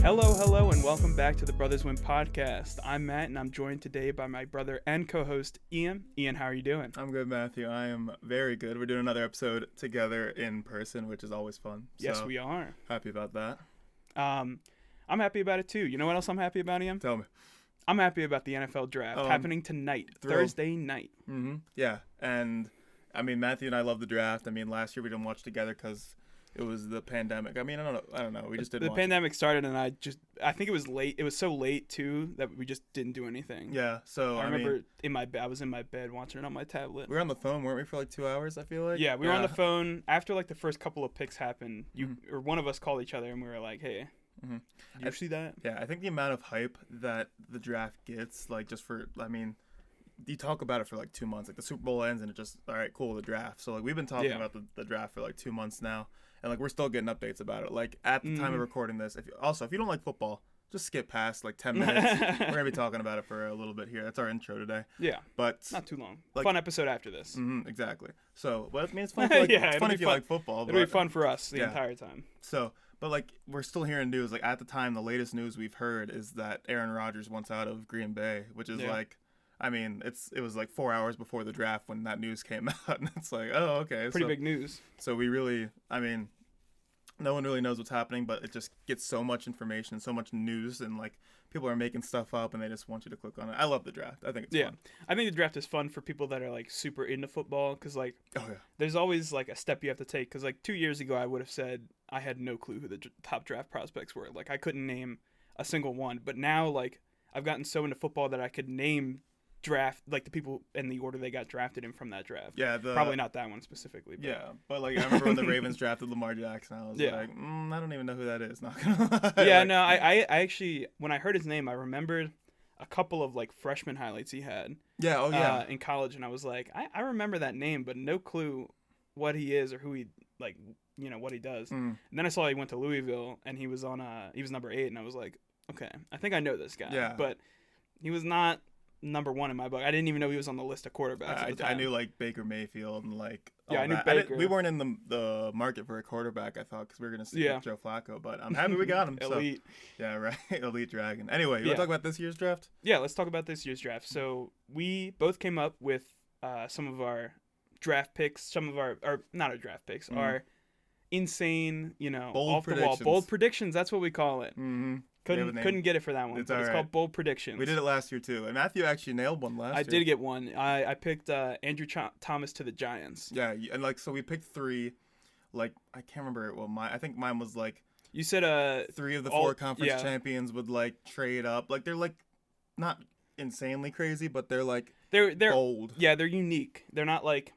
Hello, and welcome back to the Brothers Win podcast. I'm Matt, and I'm joined today by my brother and co-host, Ian. Ian, how are you doing? I'm good, Matthew. I am very good. We're doing another episode together in person, which is always fun. Yes, we are. Happy about that. I'm happy about it, too. You know what else I'm happy about, Ian? Tell me. I'm happy about the NFL draft happening tonight, Thursday night. Mm-hmm. Yeah, and, I mean, Matthew and I love the draft. I mean, last year we didn't watch together because it was the pandemic. I mean, I don't know. We just didn't watch. The pandemic started, and I think it was late. It was so late, too, that we just didn't do anything. Yeah, so, I remember I was in my bed watching it on my tablet. We were on the phone, weren't we, for like 2 hours, I feel like? Yeah, we were on the phone. After, like, the first couple of picks happened, or one of us called each other, and we were like, hey, did you see that? Yeah, I think the amount of hype that the draft gets, like, just for, I mean, you talk about it for like 2 months. Like, the Super Bowl ends, and it just, all right, cool, the draft. So, like, we've been talking about the draft for like 2 months now. And, like, we're still getting updates about it. Like, at the time of recording this, if you don't like football, just skip past, like, 10 minutes. We're going to be talking about it for a little bit here. That's our intro today. Yeah. But not too long. Like, fun episode after this. Exactly. So, well, I mean, it's fun, for, like, it's fun if you like football. It'll be fun for us the entire time. So, but, like, we're still hearing news. Like, at the time, the latest news we've heard is that Aaron Rodgers wants out of Green Bay, which is, like, I mean, it was like 4 hours before the draft when that news came out. And it's like, oh, okay. Pretty big news. So we really, I mean, no one really knows what's happening, but it just gets so much information, so much news, and like people are making stuff up, and they just want you to click on it. I love the draft. I think it's fun. I think the draft is fun for people that are like super into football, because like, there's always like a step you have to take. Because like 2 years ago, I would have said I had no clue who the top draft prospects were. Like I couldn't name a single one. But now like I've gotten so into football that I could name draft like the people in the order they got drafted in from that draft. Yeah, probably not that one specifically. But. Yeah, but like I remember when the Ravens drafted Lamar Jackson, I was like, I don't even know who that is. Not gonna lie. Yeah, like, no, I actually when I heard his name, I remembered a couple of like freshman highlights he had. Yeah, in college, and I was like, I remember that name, but no clue what he is or who he like, what he does. And then I saw he went to Louisville, and he was he was number 8, and I was like, okay, I think I know this guy. Yeah, but he was not number 1 in my book. I didn't even know he was on the list of quarterbacks. At the time. I knew like Baker Mayfield and like I knew Baker. We weren't in the market for a quarterback, I thought, because we were gonna see Joe Flacco, but I'm happy we got him. Elite. So, yeah, right. Elite Dragon. Anyway, you want to talk about this year's draft? Yeah, let's talk about this year's draft. So we both came up with some of our draft picks, not our draft picks, our insane, off the wall bold predictions. That's what we call it. Couldn't get it for that one. It's called bold predictions. We did it last year too, and Matthew actually nailed one last year. I did get one. I picked Andrew Thomas to the Giants. Yeah, and like so we picked 3. Like I can't remember. Well, I think mine was like you said 3 of the 4 conference champions would like trade up. Like they're like not insanely crazy, but they're like they're bold. Yeah, they're unique. They're not like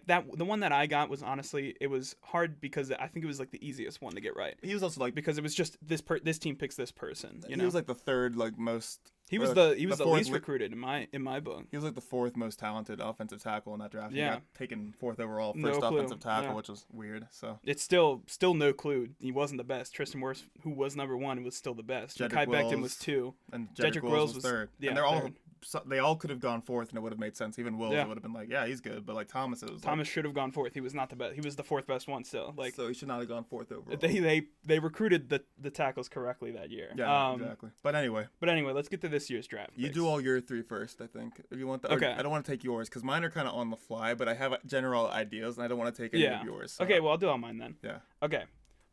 that. The one that I got was honestly, it was hard because I think it was like the easiest one to get right. He was also like because it was just this team picks this person. He was like the 3rd like most. He was the least recruited in my book. He was like the 4th most talented offensive tackle in that draft. Yeah, he got taken 4th overall, first offensive tackle, which was weird. So it's still no clue. He wasn't the best. Tristan Wirfs, who was number 1, was still the best. Kai Becton was 2, and Jedrick Wills was 3rd. Yeah, and they're all. So they all could have gone 4th, and it would have made sense. Even Wills would have been like, yeah, he's good. But like Thomas, should have gone 4th. He was not the best. He was the 4th best one still. Like so, he should not have gone 4th overall. They recruited the tackles correctly that year. Yeah, exactly. But anyway, let's get to this year's draft. You do all your 3 first, I think. If you want that. Okay. I don't want to take yours because mine are kind of on the fly, but I have general ideas, and I don't want to take any of yours. So. Okay, well I'll do all mine then. Yeah. Okay,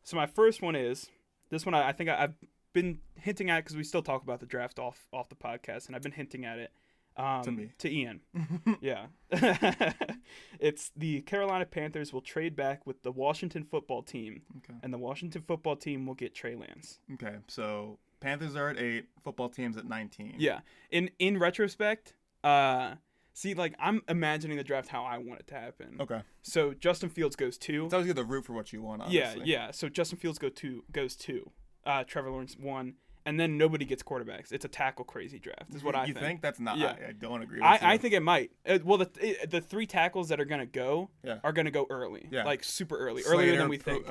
so my first one is this one. I think I've been hinting at because we still talk about the draft off the podcast, and I've been hinting at it. To Ian. Yeah. It's the Carolina Panthers will trade back with the Washington football team. Okay. And the Washington football team will get Trey Lance. Okay. So Panthers are at 8, football team's at 19. Yeah. In retrospect, see, like I'm imagining the draft how I want it to happen. Okay. So Justin Fields goes 2. It's always good to root for what you want, honestly. Yeah. So Justin Fields goes 2. Trevor Lawrence 1. And then nobody gets quarterbacks. It's a tackle crazy draft, is what I think. You think? That's not. Yeah. I don't agree with you. I think it might. Well, the 3 tackles that are going to go are going to go early. Yeah. Like super early. Slater, earlier than we think.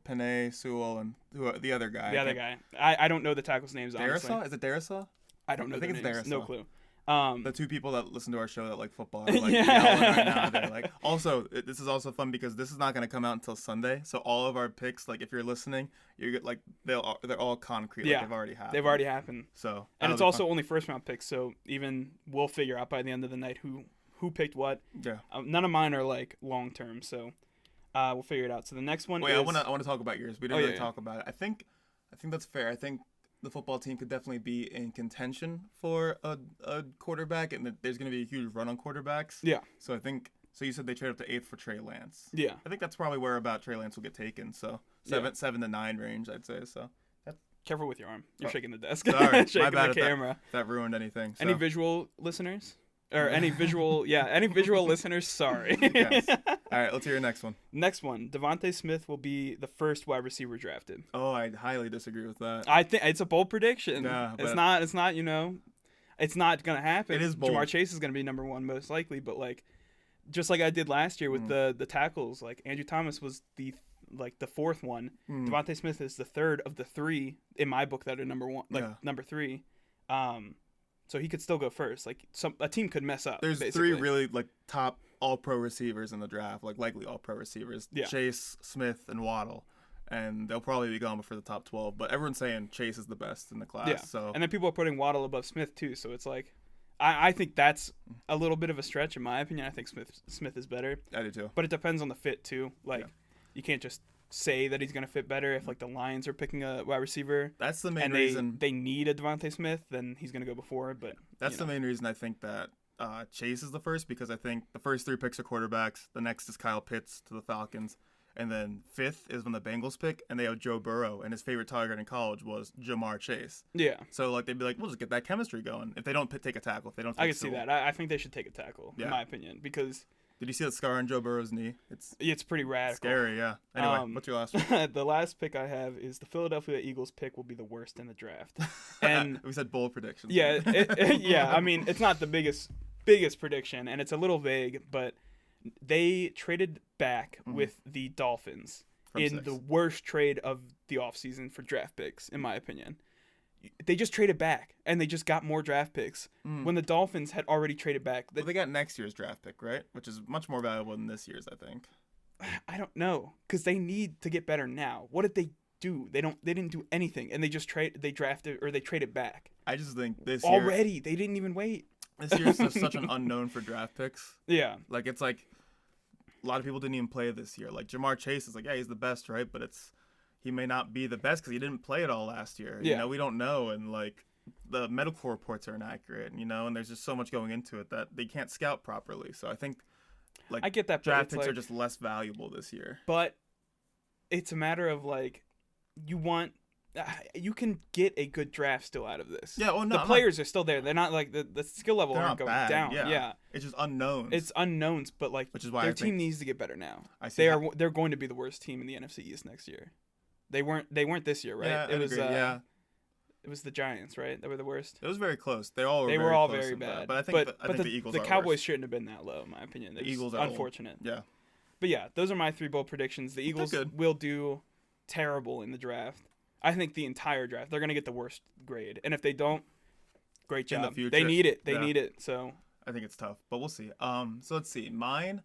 Panay, Sewell, and the other guy. The other guy. I don't know the tackles' names, honestly. Is it Darisaw? I don't know I think their it's names. Darisaw. No clue. The two people that listen to our show that like football are like yelling right now. They're like, also, this is also fun because this is not going to come out until Sunday. So all of our picks, like if you're listening, you're like they're all concrete. Yeah, like, they've already happened. They've already happened. So and it's also only first round picks. So even we'll figure out by the end of the night who picked what. Yeah. None of mine are like long term. So we'll figure it out. So the next one. Wait, I want to talk about yours. We didn't really talk about it. I think that's fair. I think the football team could definitely be in contention for a quarterback, and there's going to be a huge run on quarterbacks. Yeah. So so you said they trade up to 8th for Trey Lance. Yeah. I think that's probably where about Trey Lance will get taken. So 7 to 9 range, I'd say. So. Careful with your arm. You're shaking the desk. Sorry, shaking my bad the camera. That ruined anything. So. Any visual listeners? Or any visual listeners, sorry. Yes. All right, let's hear your next one. Next one, Devontae Smith will be the first wide receiver drafted. Oh, I highly disagree with that. I think it's a bold prediction. Yeah, it's not, it's not going to happen. It is bold. Jamar Chase is going to be number one most likely, but like just like I did last year with the tackles, like Andrew Thomas was the fourth one. Devontae Smith is the third of the three in my book that are number one, number three. So he could still go first. Like a team could mess up. There's basically. 3 really like top all-pro receivers in the draft, like likely all-pro receivers. Yeah. Chase, Smith, and Waddle, and they'll probably be gone before the top 12. But everyone's saying Chase is the best in the class. Yeah. So and then people are putting Waddle above Smith too. So it's like, I think that's a little bit of a stretch in my opinion. I think Smith is better. I do too. But it depends on the fit too. Like you can't just say that he's going to fit better if like the Lions are picking a wide receiver. That's the main reason they need a Devontae Smith, then he's going to go before. But that's the main reason I think that Chase is the first, because I think the first 3 picks are quarterbacks. The next is Kyle Pitts to the Falcons, and then 5th is when the Bengals pick, and they have Joe Burrow, and his favorite target in college was Jamar Chase. Yeah. So like they'd be like, we'll just get that chemistry going. If they don't take a tackle, if they don't. I can see that. I think they should take a tackle, in my opinion, because. Did you see that scar on Joe Burrow's knee? It's pretty radical. Scary, yeah. Anyway, what's your last one? The last pick I have is the Philadelphia Eagles pick will be the worst in the draft. And we said bold predictions. Yeah, I mean, it's not the biggest prediction, and it's a little vague, but they traded back with the Dolphins in the worst trade of the offseason for draft picks, in my opinion. They just traded back, and they just got more draft picks when the Dolphins had already traded back. Well, they got next year's draft pick, right? Which is much more valuable than this year's, I think. I don't know, because they need to get better now. What did they do? They didn't do anything, and they traded back. I just think this year already they didn't even wait. This year is such an unknown for draft picks. Yeah, like it's like a lot of people didn't even play this year. Like Jamar Chase is like, yeah, he's the best, right? But he may not be the best because he didn't play it all last year. You know, we don't know, and like the medical reports are inaccurate. You know, and there's just so much going into it that they can't scout properly. So I think like I get that draft picks are just less valuable this year. But it's a matter of like you can get a good draft still out of this. Yeah, well, no, the players are still there. They're not like the skill level aren't going down. Yeah, it's just unknowns. It's unknowns, but like which is why their team needs to get better now. I see they're going to be the worst team in the NFC East next year. They weren't this year, right? Yeah, It was the Giants, right? That were the worst. It was very close. They were all very bad. But I think the Eagles. The Cowboys shouldn't have been that low, in my opinion. The Eagles are unfortunate. Old. Yeah. But yeah, those are my 3 bold predictions. The Eagles will do terrible in the draft. I think the entire draft they're gonna get the worst grade, and if they don't, great job. In the future, they need it. They need it. So I think it's tough, but we'll see. So let's see. Mine.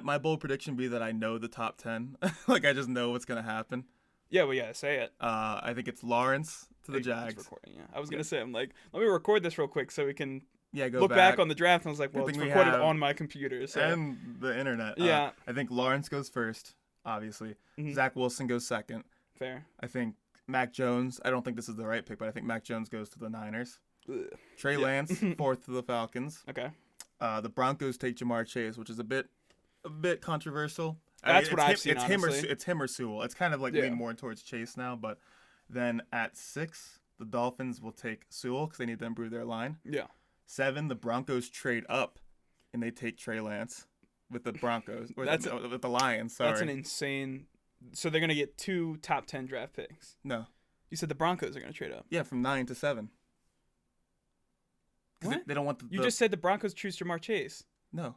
My bold prediction be that I know the top 10? Like I just know what's gonna happen. Yeah, well, yeah, say it. I think it's Lawrence to the Jags. Recording, yeah. I was gonna say, I'm like, let me record this real quick so we can go look back on the draft. And I was like, well, it's recorded on my computer so. And the internet. Yeah. I think Lawrence goes first, obviously. Zach Wilson goes second. Fair. I think Mac Jones. I don't think this is the right pick, but I think Mac Jones goes to the Niners. Ugh. Trey Lance 4th to the Falcons. Okay. The Broncos take Jamar Chase, which is a bit controversial. That's what I've seen. It's him or Sewell. It's kind of like leaning more towards Chase now, but then at 6, the Dolphins will take Sewell because they need to improve their line. Yeah. 7, the Broncos trade up, and they take Trey Lance with the Broncos with the Lions. Sorry. That's an insane. So they're gonna get 2 top 10 draft picks. No. You said the Broncos are gonna trade up. Yeah, from 9 to 7. What? They don't want You just said the Broncos choose Jamar Chase. No.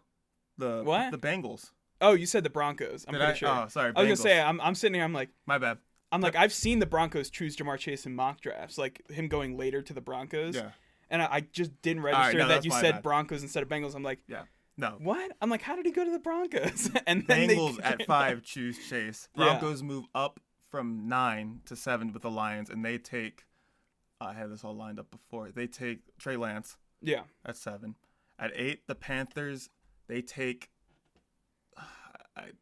The Bengals. Oh, you said the Broncos. I'm pretty sure. Oh, sorry. Bengals. I was gonna say I'm sitting here. I'm like, my bad. I'm like, I've seen the Broncos choose Jamar Chase in mock drafts, like him going later to the Broncos. Yeah. and I just didn't register that you said Broncos instead of Bengals. I'm like, yeah, no. What? I'm like, how did he go to the Broncos? And then Bengals at 5 choose Chase. Broncos move up from 9 to 7 with the Lions, and they take. I had this all lined up before. They take Trey Lance. Yeah. At 7. At 8, the Panthers. They take.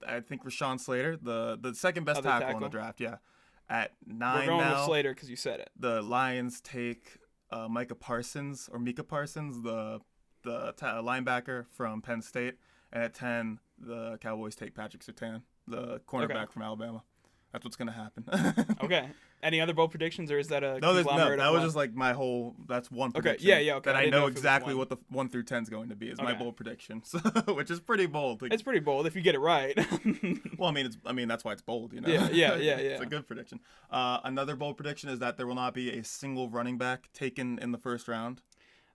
I think Rashawn Slater, the second best tackle in the draft. Yeah. At 9 We're going with Slater because you said it. The Lions take Micah Parsons, the linebacker from Penn State. And at 10, the Cowboys take Patrick Surtain, the cornerback from Alabama. That's what's going to happen. Okay. Any other bold predictions, or is that a no, that was just like my whole, that's one prediction. Okay, yeah, okay. That I know exactly what the 1 through 10 is going to be is my bold prediction, so, which is pretty bold. It's pretty bold if you get it right. Well, I mean, that's why it's bold, you know? Yeah. It's a good prediction. Another bold prediction is that there will not be a single running back taken in the first round.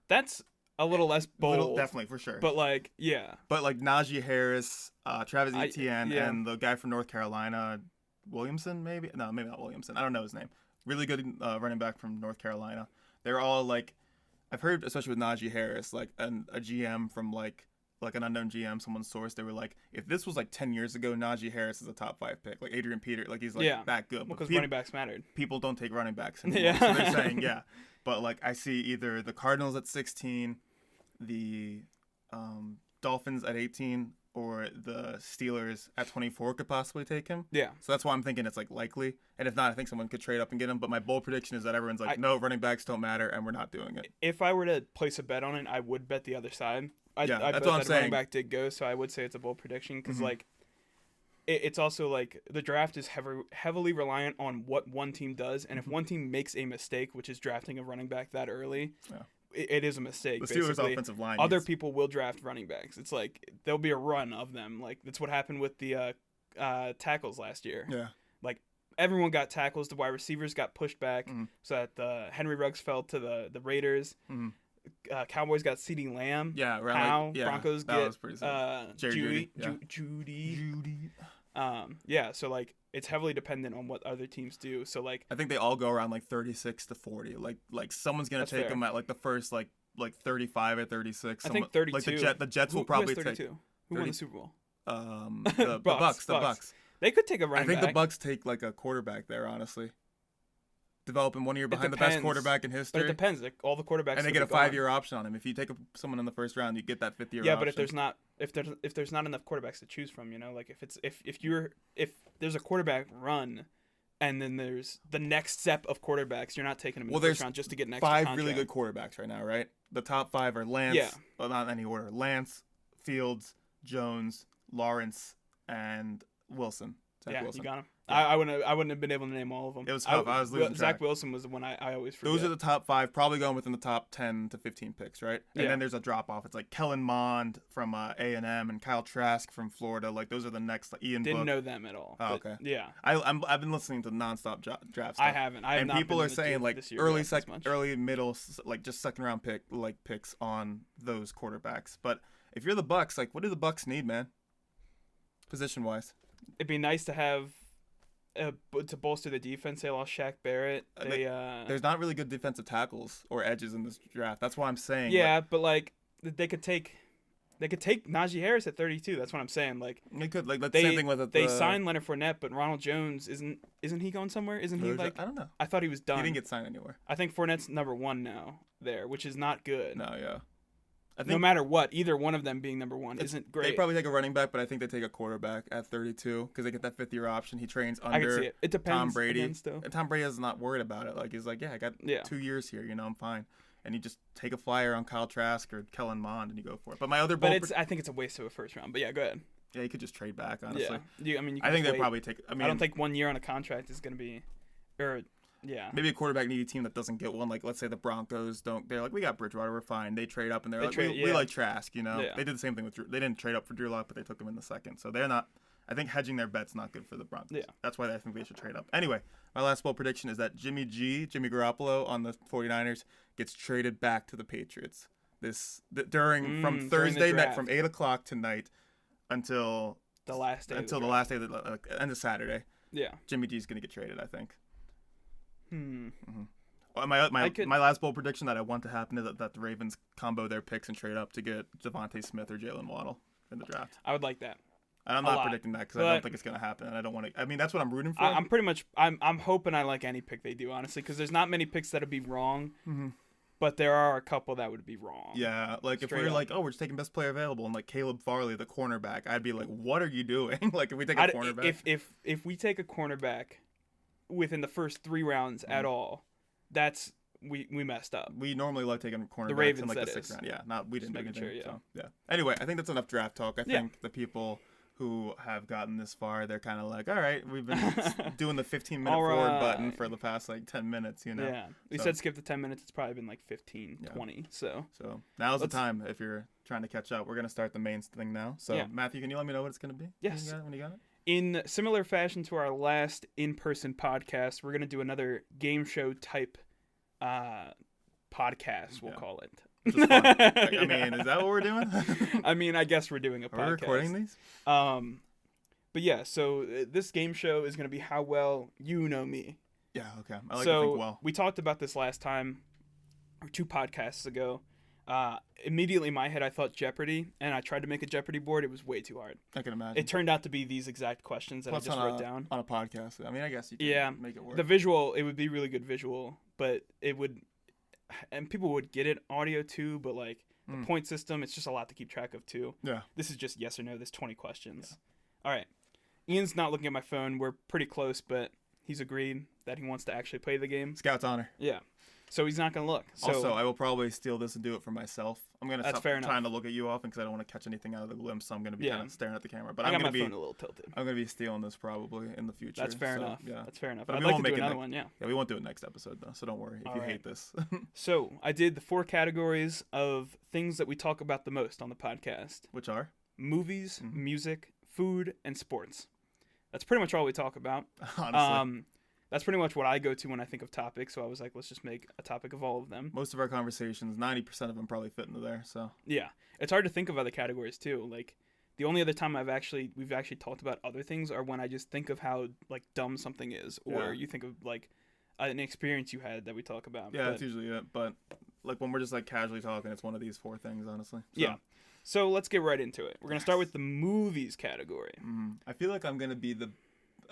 That's a little less bold. Definitely, for sure. But, like, yeah. But, like, Najee Harris, Travis Etienne, and the guy from North Carolina, Williamson, maybe? No, maybe not Williamson. I don't know his name. Really good running back from North Carolina. They're all, like, I've heard, especially with Najee Harris, like, a GM from, like an unknown GM, someone's source, they were like, if this was, like, 10 years ago, Najee Harris is a top 5 pick. Like, Adrian Peter, like, he's, like, that good. Because running backs mattered. People don't take running backs anymore. So they're saying, yeah. But, like, I see either the Cardinals at 16, the Dolphins at 18, or the Steelers at 24 could possibly take him. Yeah. So that's why I'm thinking it's, like, likely. And if not, I think someone could trade up and get him. But my bold prediction is that everyone's like, no, running backs don't matter, and we're not doing it. If I were to place a bet on it, I would bet the other side. I that's bet what I'm that saying. Running back did go, so I would say it's a bold prediction. Because, like, it's also, like, the draft is heavily reliant on what one team does. And if one team makes a mistake, which is drafting a running back that early... Yeah. It is a mistake. The Steelers' offensive line. Other people will draft running backs. It's like there'll be a run of them. Like that's what happened with the tackles last year. Yeah. Like everyone got tackles. The wide receivers got pushed back, so that Henry Ruggs fell to the Raiders. Cowboys got CeeDee Lamb. Yeah. Right. Broncos get Judy. Judy. So like it's heavily dependent on what other teams do. So like I think they all go around like 36 to 40. Like someone's gonna take them at like the first like 35 or 36. I think 32. Like the Jets will probably take. Who won the Super Bowl? The Bucks. The Bucks. They could take a running back. I think the Bucks take like a quarterback there, honestly. Developing 1 year behind the best quarterback in history. But it depends. Like, all the quarterbacks. And they get a 5-year option on him. If you take someone in the first round, you get that 5th year option. Yeah, but if there's not enough quarterbacks to choose from, you know, like if there's a quarterback run, and then there's the next step of quarterbacks, you're not taking them in the first round just to get an extra contract. 5 really good quarterbacks right now, right? The top 5 are Lance. Yeah. Well, not in any order. Lance, Fields, Jones, Lawrence, and Wilson. Wilson. You got him. Yeah. I wouldn't have been able to name all of them. It was tough. I was losing Zach Wilson was the one I always forget. Those are the top 5, probably going within the top 10 to 15 picks, right? And then there's a drop off. It's like Kellen Mond from A&M and Kyle Trask from Florida. Like those are the next. Like, Ian Didn't Book. know them at all. Oh, okay. Yeah. I've been listening to nonstop draft stuff. I haven't. I have and not people been are saying like early, middle, like just second round picks on those quarterbacks. But if you're the Bucks, like what do the Bucks need, man? Position wise. It'd be nice to have. To bolster the defense, they lost Shaq Barrett. There's not really good defensive tackles or edges in this draft. That's what I'm saying. Yeah, but like they could take Najee Harris at 32. That's what I'm saying. Like they could like the same thing with they signed Leonard Fournette, but Ronald Jones isn't he going somewhere? Isn't he like? I don't know. I thought he was done. He didn't get signed anywhere. I think Fournette's number 1 now there, which is not good. No, yeah. I think no matter what, either one of them being number 1 isn't great. They probably take a running back, but I think they take a quarterback at 32 because they get that 5th year option. He trains under I can see it. It depends, Tom Brady. Again, still. And Tom Brady is not worried about it. Like he's like, I got 2 years here. You know, I'm fine. And you just take a flyer on Kyle Trask or Kellen Mond and you go for it. But my other I think it's a waste of a first round. But yeah, go ahead. Yeah, you could just trade back, honestly. Yeah. I think they probably take. I don't think 1 year on a contract is going to be, yeah. Maybe a quarterback needy team that doesn't get one. Like let's say the Broncos don't. They're like, we got Bridgewater, we're fine. They trade up and we like Trask. You know, they did the same thing with Drew. They didn't trade up for Drew Lock, but they took him in the second. So they're not. I think hedging their bet's not good for the Broncos. Yeah. That's why I think they should trade up. Anyway, my last bold prediction is that Jimmy Garoppolo on the 49ers gets traded back to the Patriots. From Thursday night, from 8:00 tonight until the last day. Until the last day, end of Saturday. Yeah. Jimmy G's gonna get traded, I think. My last bold prediction that I want to happen is that the Ravens combo their picks and trade up to get Devontae Smith or Jalen Waddle in the draft. I would like that. And I'm not predicting that because I don't think it's going to happen. And I don't want to. I mean, that's what I'm rooting for. I'm pretty much. I'm hoping I like any pick they do, honestly, because there's not many picks that'll be wrong. Mm-hmm. But there are a couple that would be wrong. Yeah, like if we're like, oh, we're just taking best player available, and like Caleb Farley, the cornerback, I'd be like, what are you doing? Like if we take a cornerback, if we take a cornerback within the first 3 rounds at all, that's we messed up. We normally love taking cornerbacks the Ravens, in like the 6th round. Yeah, we didn't do anything. Sure, yeah. So, yeah. Anyway, I think that's enough draft talk. I think the people who have gotten this far, they're kind of like, all right, we've been doing the 15-minute forward button for the past like 10 minutes, you know. Yeah, we said skip the 10 minutes. It's probably been like 15, 20. So now's the time if you're trying to catch up. We're gonna start the main thing now. So Matthew, can you let me know what it's gonna be? Yes. When you got it? In similar fashion to our last in-person podcast, we're gonna do another game show type podcast. We'll call it. Which is fun. I mean, is that what we're doing? I mean, I guess we're doing a podcast. Are we recording these? But yeah, so this game show is going to be how well you know me. Yeah, okay. I like to think well. We talked about this last time, or 2 podcasts ago. Immediately in my head, I thought Jeopardy, and I tried to make a Jeopardy board. It was way too hard. I can imagine. It turned out to be these exact questions that I just wrote down. On a podcast. I mean, I guess you can make it work. The visual, it would be really good visual, but it would... And people would get it audio too, but like the point system, it's just a lot to keep track of too. Yeah. This is just yes or no. There's 20 questions. Yeah. All right. Ian's not looking at my phone. We're pretty close, but he's agreed that he wants to actually play the game. Scout's honor. Yeah. So he's not going to look. So, also, I will probably steal this and do it for myself. I'm going to stop trying to look at you often because I don't want to catch anything out of the glimpse, so I'm going to be kind of staring at the camera. But I got my phone a little tilted. I'm going to be stealing this probably in the future. That's fair enough. Yeah. That's fair enough. But I'd like to do another one, yeah. Yeah, we won't do it next episode, though, so don't worry if you hate this. So I did the 4 categories of things that we talk about the most on the podcast. Which are? Movies, music, food, and sports. That's pretty much all we talk about. Honestly. That's pretty much what I go to when I think of topics. So I was like, let's just make a topic of all of them. Most of our conversations, 90% of them probably fit into there. So yeah, it's hard to think of other categories too. Like the only other time we've actually talked about other things are when I just think of how like dumb something is, or you think of like an experience you had that we talk about. Yeah, that's usually it. But like when we're just like casually talking, it's one of these 4 things, honestly. So. Yeah. So let's get right into it. We're gonna start with the movies category. I feel like I'm gonna be the.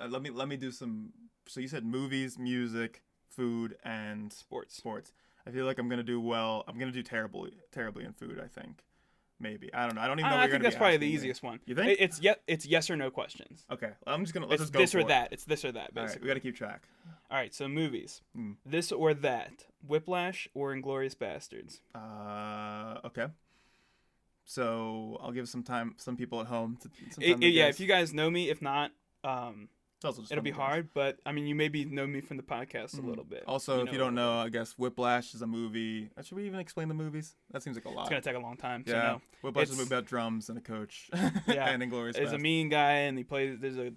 Let me do some. So you said movies, music, food, and sports. I feel like I'm gonna do well. I'm gonna do terribly in food. I think, maybe. I don't know. I don't even know. I think that's probably the easiest one. You think? It's yes or no questions. Okay, I'm just gonna. Let's just go this for or that. It's this or that. Basically, all right, we gotta keep track. All right, so movies. This or that. Whiplash or Inglourious Bastards. Okay. So I'll give some people at home to. If you guys know me, if not, it'll be guess. hard, but I mean, you maybe know me from the podcast a little bit. Also, if you don't know, I guess Whiplash is a movie. Should we even explain the movies? That seems like a lot. It's gonna take a long time. Yeah, so no. Whiplash is a movie about drums and a coach. Yeah, and Inglourious. There's a mean guy, and there's a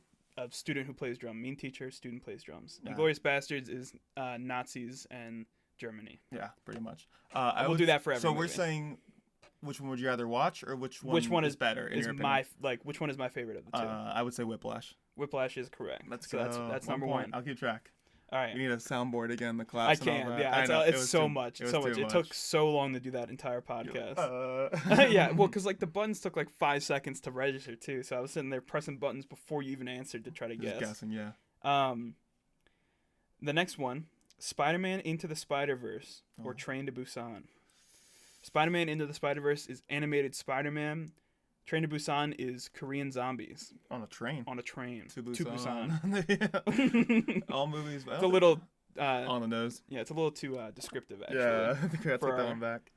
student who plays drum. Mean teacher, student plays drums. Yeah. Inglourious Bastards is Nazis and Germany. Yeah, pretty much. We'll do that for every So movie. we're saying. Which one would you rather watch, or which one is better in your opinion? Which one is my favorite of the 2? I would say Whiplash. Whiplash is correct. Let's go. That's number 1. I'll keep track. All right. We need a soundboard again. The claps. I can. Yeah. It's so much. It took so long to do that entire podcast. Yeah. Well, because like the buttons took like 5 seconds to register too, so I was sitting there pressing buttons before you even answered to try to guess. Just guessing. Yeah. The next one, Spider-Man Into the Spider-Verse or Train to Busan. Spider-Man Into the Spider-Verse is animated Spider-Man. Train to Busan is Korean zombies. On a train. To Busan. All movies. It's a little... on the nose. Yeah, it's a little too descriptive, actually. Yeah, I think I gotta take that one back.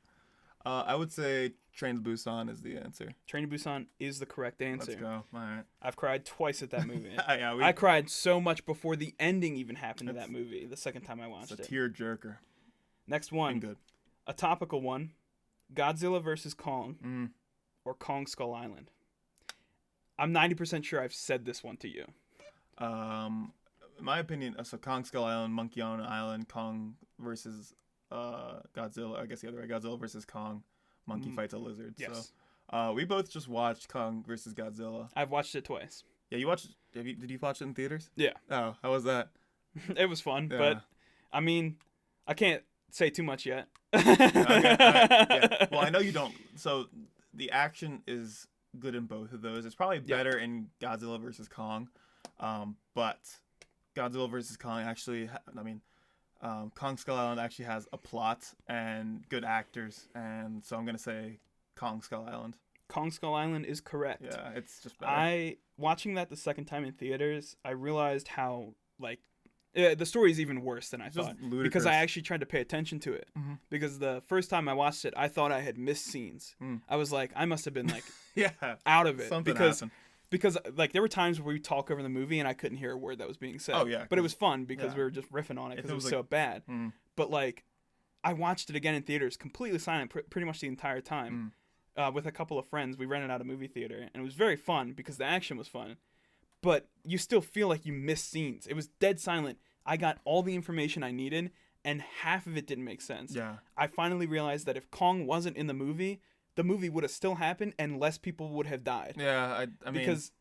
I would say Train to Busan is the answer. Train to Busan is the correct answer. Let's go. All right. I've cried twice at that movie. Yeah, I cried so much before the ending even happened to that movie the second time I watched it. It's a tear jerker. Next one. Good. A topical one. Godzilla vs. Kong or Kong Skull Island. I'm 90% sure I've said this one to you. In my opinion, so Kong Skull Island, Monkey Island, Kong versus Godzilla. I guess the other way, Godzilla versus Kong. Monkey fights a lizard. Yes. So we both just watched Kong versus Godzilla. I've watched it twice. Yeah, you watched? Did you watch it in theaters? Yeah. Oh, how was that? It was fun, but I mean, I can't say too much yet. Yeah. Well, I know you don't. So the action is good in both of those. It's probably better in Godzilla vs. Kong, but Godzilla vs. Kong actually, Kong Skull Island actually has a plot and good actors, and so I'm gonna say Kong Skull Island. Kong Skull Island is correct. Yeah, it's just better. Watching that the second time in theaters, I realized how like the story is even worse than I thought, because I actually tried to pay attention to it. Mm-hmm. Because the first time I watched it, I thought I had missed scenes. I was like, I must have been like out of it. Something happened. Because like there were times where we talk over the movie and I couldn't hear a word that was being said. Oh yeah. But it was fun because we were just riffing on it because it was like, so bad. But like I watched it again in theaters, completely silent, pretty much the entire time, with a couple of friends. We rented out a movie theater and it was very fun because the action was fun. But you still feel like you missed scenes. It was dead silent. I got all the information I needed, and half of it didn't make sense. Yeah. I finally realized that if Kong wasn't in the movie would have still happened, and less people would have died. Yeah, I mean... Because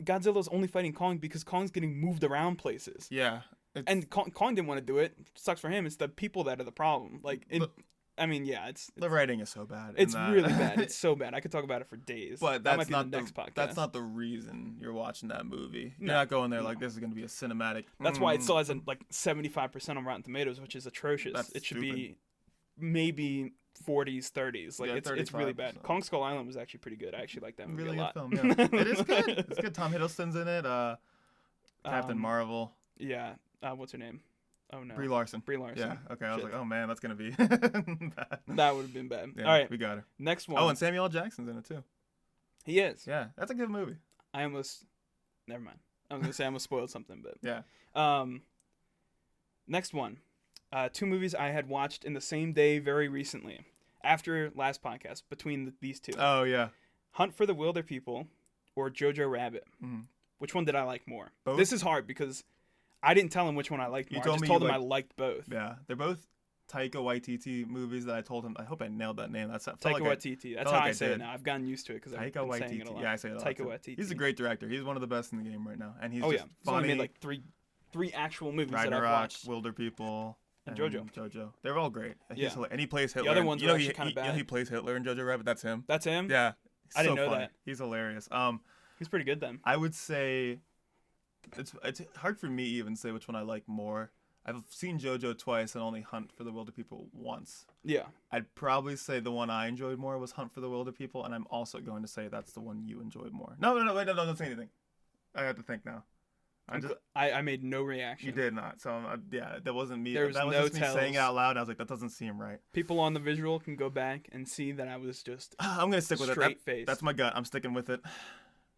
Godzilla's only fighting Kong because Kong's getting moved around places. Yeah. And Kong didn't want to do it. Sucks for him. It's the people that are the problem. Like, it's the writing is so bad. It's really bad. It's so bad. I could talk about it for days. But that might be the next podcast. That's not the reason you're watching that movie. You're not going there like this is going to be a cinematic. That's why it still has like 75% on Rotten Tomatoes, which is atrocious. It should be maybe 40s, 30s. Like it's really bad. Kong Skull Island was actually pretty good. I actually like that movie really a lot. Good film. Yeah. It is good. It's good. Tom Hiddleston's in it. Captain Marvel. Yeah. What's her name? Oh no. Brie Larson. Yeah. Okay. I was like, oh man, that's gonna be bad. That would have been bad. Yeah, all right. We got her. Next one. Oh, and Samuel L. Jackson's in it too. He is. Yeah, that's a good movie. Never mind. I was gonna say I almost spoiled something, but yeah. Next one. 2 movies I had watched in the same day very recently, after last podcast. Between these two. Oh yeah. Hunt for the Wilder People, or Jojo Rabbit. Which one did I like more? Both? This is hard because I didn't tell him which one I liked more. I just told him I liked both. Yeah, they're both Taika Waititi movies that I told him. I hope I nailed that name. Taika Waititi. That's how I say it now. I've gotten used to it because I've been saying it a lot. Yeah, I say it a lot. Taika Waititi. He's a great director. He's one of the best in the game right now, and he's funny. He's only made like three actual movies that I've watched. Wilder People, and JoJo. They're all great. Yeah. And he plays Hitler. The other ones are actually kind of bad. He plays Hitler in Jojo Rabbit. That's him. That's him. Yeah. I didn't know that. He's hilarious. He's pretty good then. I would say it's hard for me to even say which one I like more. I've seen JoJo twice and only Hunt for the Wilder People once. Yeah. I'd probably say the one I enjoyed more was Hunt for the Wilder People, and I'm also going to say that's the one you enjoyed more. No, wait, don't say anything. I have to think now. I made no reaction. You did not. So that wasn't me. That was just me saying it out loud. I was like, that doesn't seem right. People on the visual can go back and see that I was just. I'm gonna stick with it. Straight face. That's my gut. I'm sticking with it.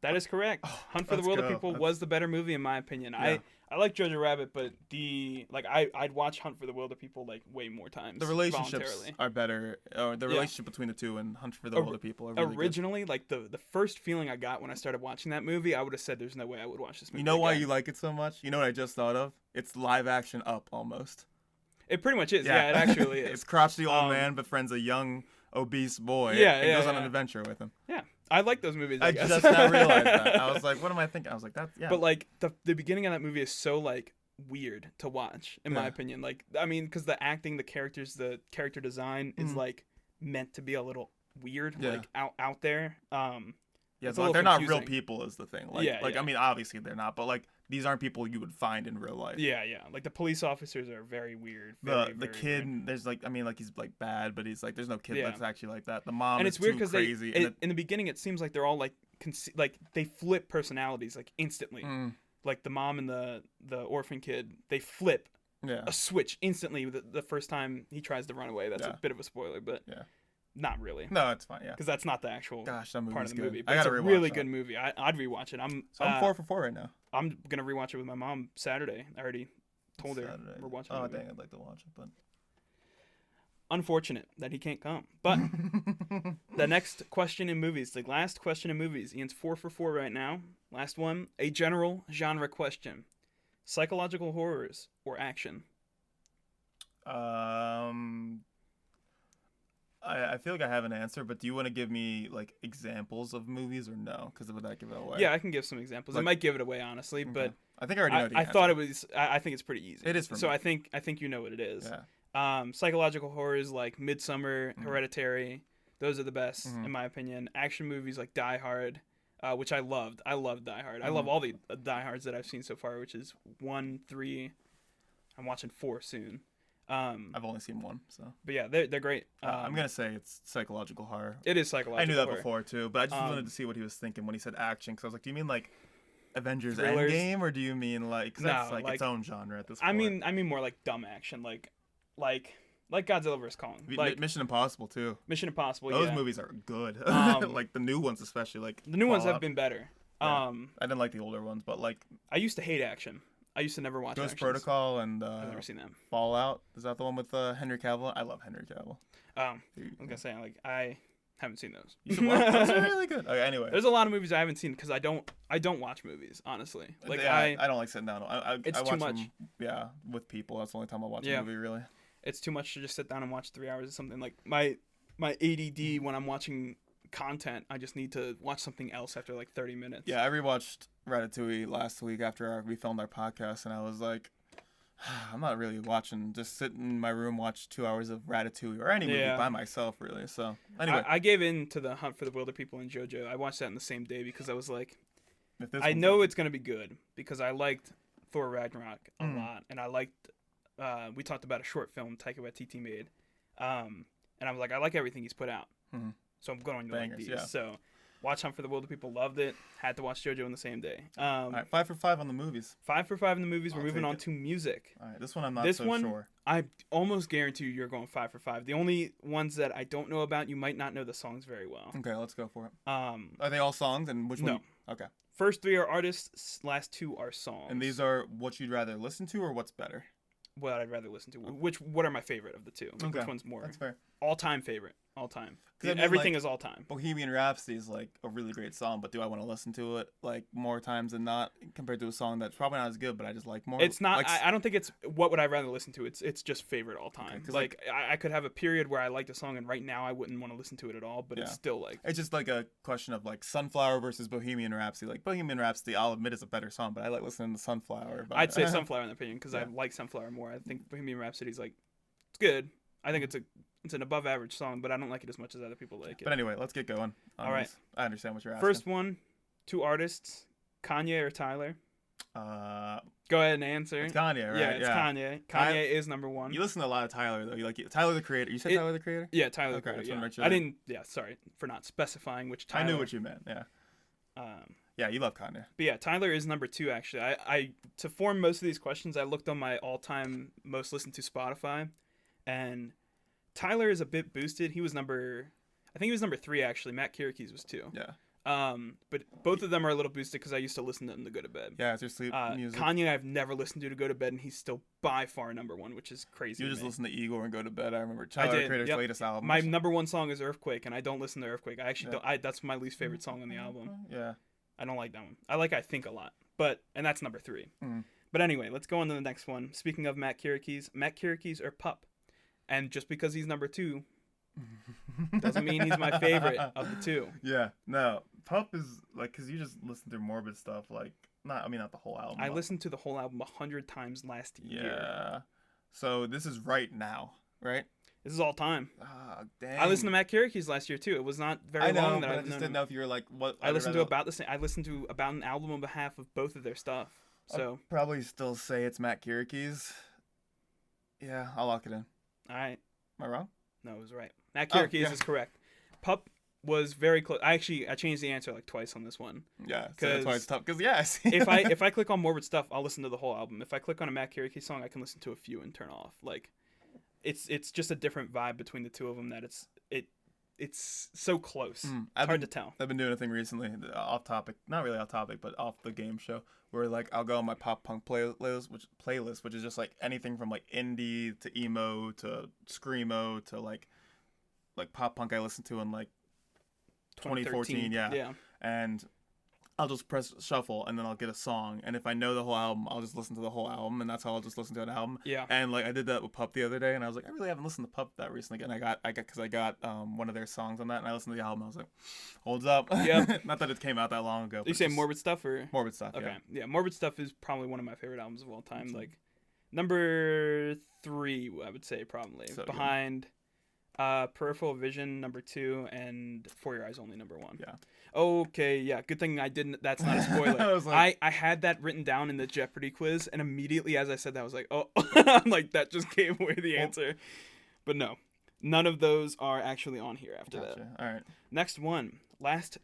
That is correct. Hunt for the Wilder People was the better movie in my opinion. Yeah. I like Jojo Rabbit, but I'd watch Hunt for the Wilder People like way more times. The relationships are better, or the relationship between the two and Hunt for the Wilder People are really originally good. Like the first feeling I got when I started watching that movie, I would have said there's no way I would watch this movie. You know why you like it so much? You know what I just thought of? It's live action Up almost. It pretty much is. Yeah, it actually is. It's crotchety old man befriends a young obese boy. And goes on an adventure with him. Yeah. I like those movies. I just now realized that. I was like, what am I thinking? I was like, that's But like the beginning of that movie is so like weird to watch, in my opinion. Like, I mean, because the acting, the characters, the character design is like meant to be a little weird, like out there. Yeah, so like, they're not real people is the thing. Like, I mean, obviously they're not, but like these aren't people you would find in real life. Yeah. Like the police officers are very weird. The kid, weird. There's like, I mean, like he's like bad, but he's like, there's no kid that's actually like that. The mom and it's weird because in the beginning it seems like they're all like like they flip personalities like instantly. Like the mom and the orphan kid, they flip a switch instantly the first time he tries to run away. That's a bit of a spoiler, but not really. No, it's fine. Yeah, because that's not the actual part of the movie. But I gotta it's a really good movie. I'd rewatch it. I'm 4 for 4 right now. I'm gonna rewatch it with my mom Saturday. I already told her we're watching. Oh dang, I'd like to watch it, but unfortunate that he can't come. But the next question in movies, the last question in movies. Ian's 4 for 4 right now. Last one, a general genre question: psychological horrors or action? I feel like I have an answer, but do you want to give me like examples of movies or no? Because would that give it away? Yeah, I can give some examples. Like, I might give it away honestly, but I think I already know the answer. I thought it was. I think it's pretty easy. It is for me. So I think you know what it is. Yeah. Psychological horrors like Midsommar, Hereditary, those are the best in my opinion. Action movies like Die Hard, which I loved. I love Die Hard. I love all the Die Hards that I've seen so far, which is 1, 3. I'm watching 4 soon. I've only seen 1, so. But yeah, they're great. I'm gonna say it's psychological horror. It is psychological. I knew that horror. before too, but I just wanted to see what he was thinking when he said action. Because I was like, do you mean like Avengers Thrillers? Endgame, or do you mean like? Cause that's No, like its own genre at this I point. mean more like dumb action, like Godzilla vs Kong, like Mission Impossible too. Mission Impossible. Those movies are good. Like the new ones, especially like the new ones have been better. Yeah. I didn't like the older ones, but like I used to hate action. I used to never watch Ghost actions. Protocol and I've never seen them. Fallout. Is that the one with Henry Cavill? I love Henry Cavill. I was gonna say I haven't seen those. You should watch those. Those are really good. Okay, anyway, there's a lot of movies I haven't seen because I don't watch movies, honestly. Like I don't like sitting down. It's I watch too much. Them, with people. That's the only time I watch a movie really. It's too much to just sit down and watch 3 hours of something. Like my ADD when I'm watching content, I just need to watch something else after like 30 minutes. Yeah, I rewatched Ratatouille last week after we filmed our podcast, and I was like, I'm not really watching. Just sit in my room, watch 2 hours of Ratatouille or any movie by myself, really. So anyway, I gave in to the Hunt for the Wilder People and JoJo. I watched that in the same day because I was like, I know it's gonna be good because I liked Thor Ragnarok a lot, and I liked. We talked about a short film Taika Waititi made, and I was like, I like everything he's put out, so I'm going to like these. Yeah. So, watch Hunt for the Wilder People, loved it. Had to watch JoJo in the same day. All right, 5 for 5 on the movies. 5 for 5 in the movies. We're moving on to music. All right, this one I'm not so sure. I almost guarantee you're going 5 for 5. The only ones that I don't know about, you might not know the songs very well. Okay, let's go for it. Are they all songs, and which one? No. Okay. First 3 are artists. Last 2 are songs. And these are what you'd rather listen to, or what's better? What I'd rather listen to. What are my favorite of the two? Okay. Which one's more? That's fair. All-time favorite. All-time. I mean, everything like, is all-time. Bohemian Rhapsody is like a really great song, but do I want to listen to it like more times than not compared to a song that's probably not as good, but I just like more? It's not. Like, I don't think it's what would I rather listen to. It's just favorite all-time. Okay, like I could have a period where I liked a song, and right now I wouldn't want to listen to it at all. But it's still like it's just like a question of like Sunflower versus Bohemian Rhapsody. Like Bohemian Rhapsody, I'll admit is a better song, but I like listening to Sunflower. But, I'd say Sunflower in opinion because I like Sunflower more. I think Bohemian Rhapsody's like it's good. I think it's an above average song, but I don't like it as much as other people like it. But anyway, let's get going. All right. I understand what you're asking. First one, 2 artists, Kanye or Tyler? Go ahead and answer. It's Kanye, right? Yeah, it's Kanye. Kanye is number 1. You listen to a lot of Tyler, though. You like Tyler, the Creator. You said Tyler, the Creator? Yeah, Tyler, the Creator. Yeah. I didn't, sorry for not specifying which Tyler. I knew what you meant, yeah. Yeah, you love Kanye. But yeah, Tyler is number 2, actually. I to form most of these questions, I looked on my all-time most listened to Spotify, and Tyler is a bit boosted. I think he was number 3, actually. Matt Kierkees was 2. Yeah. But both of them are a little boosted because I used to listen to them to go to bed. Yeah, it's your sleep music. Kanye I've never listened to go to bed, and he's still by far number 1, which is crazy. You just listen to Igor and go to bed. I remember Tyler, the Creator's latest album. My number 1 song is Earthquake, and I don't listen to Earthquake. I actually don't. That's my least favorite song on the album. Yeah. I don't like that one. I like I Think a lot, and that's number 3. But anyway, let's go on to the next one. Speaking of Matt Kierkees or Pup, and just because he's number 2. Doesn't mean he's my favorite of the 2. Yeah, no. Pup is like because you just listen through Morbid stuff, like not the whole album. I listened to the whole album 100 times last year. Yeah. So this is right now, right? This is all time. Ah, dang. I listened to Matt Kierkees last year too. It was not very long that I just didn't know if you were like what. I listened to about the same. I listened to about an album on behalf of both of their stuff. So I'll probably still say it's Matt Kierkees. Yeah, I'll lock it in. All right. Am I wrong? No, it was right. Matt Kierkees is correct. Pup was very close. I changed the answer like twice on this one. Yeah, so that's why it's tough. Because yes, if I click on Morbid Stuff, I'll listen to the whole album. If I click on a Matt Kierkees song, I can listen to a few and turn off. Like, it's just a different vibe between the two of them that it's so close. It's hard to tell. I've been doing a thing recently, off topic, not really off topic, but off the game show, where like I'll go on my pop punk playlist, which is just like anything from like indie to emo to screamo to like pop punk I listened to in like 2014, yeah. And I'll just press shuffle and then I'll get a song, and if I know the whole album, I'll just listen to the whole album, and that's how I'll just listen to an album. Yeah. And like I did that with Pup the other day, and I was like, I really haven't listened to Pup that recently, and I got one of their songs on that, and I listened to the album. I was like, holds up. Yeah. Not that it came out that long ago. You say Morbid Stuff or Morbid Stuff? Okay. Yeah. Morbid Stuff is probably one of my favorite albums of all time. Like, Number 3, I would say probably So behind Peripheral Vision number 2 and For Your Eyes Only number 1. Yeah. Okay, yeah. Good thing I didn't. That's not a spoiler. I had that written down in the Jeopardy quiz, and immediately as I said that, I was like, oh, I'm like that just gave away the answer. But no, none of those are actually on here after that. All right. Next one, last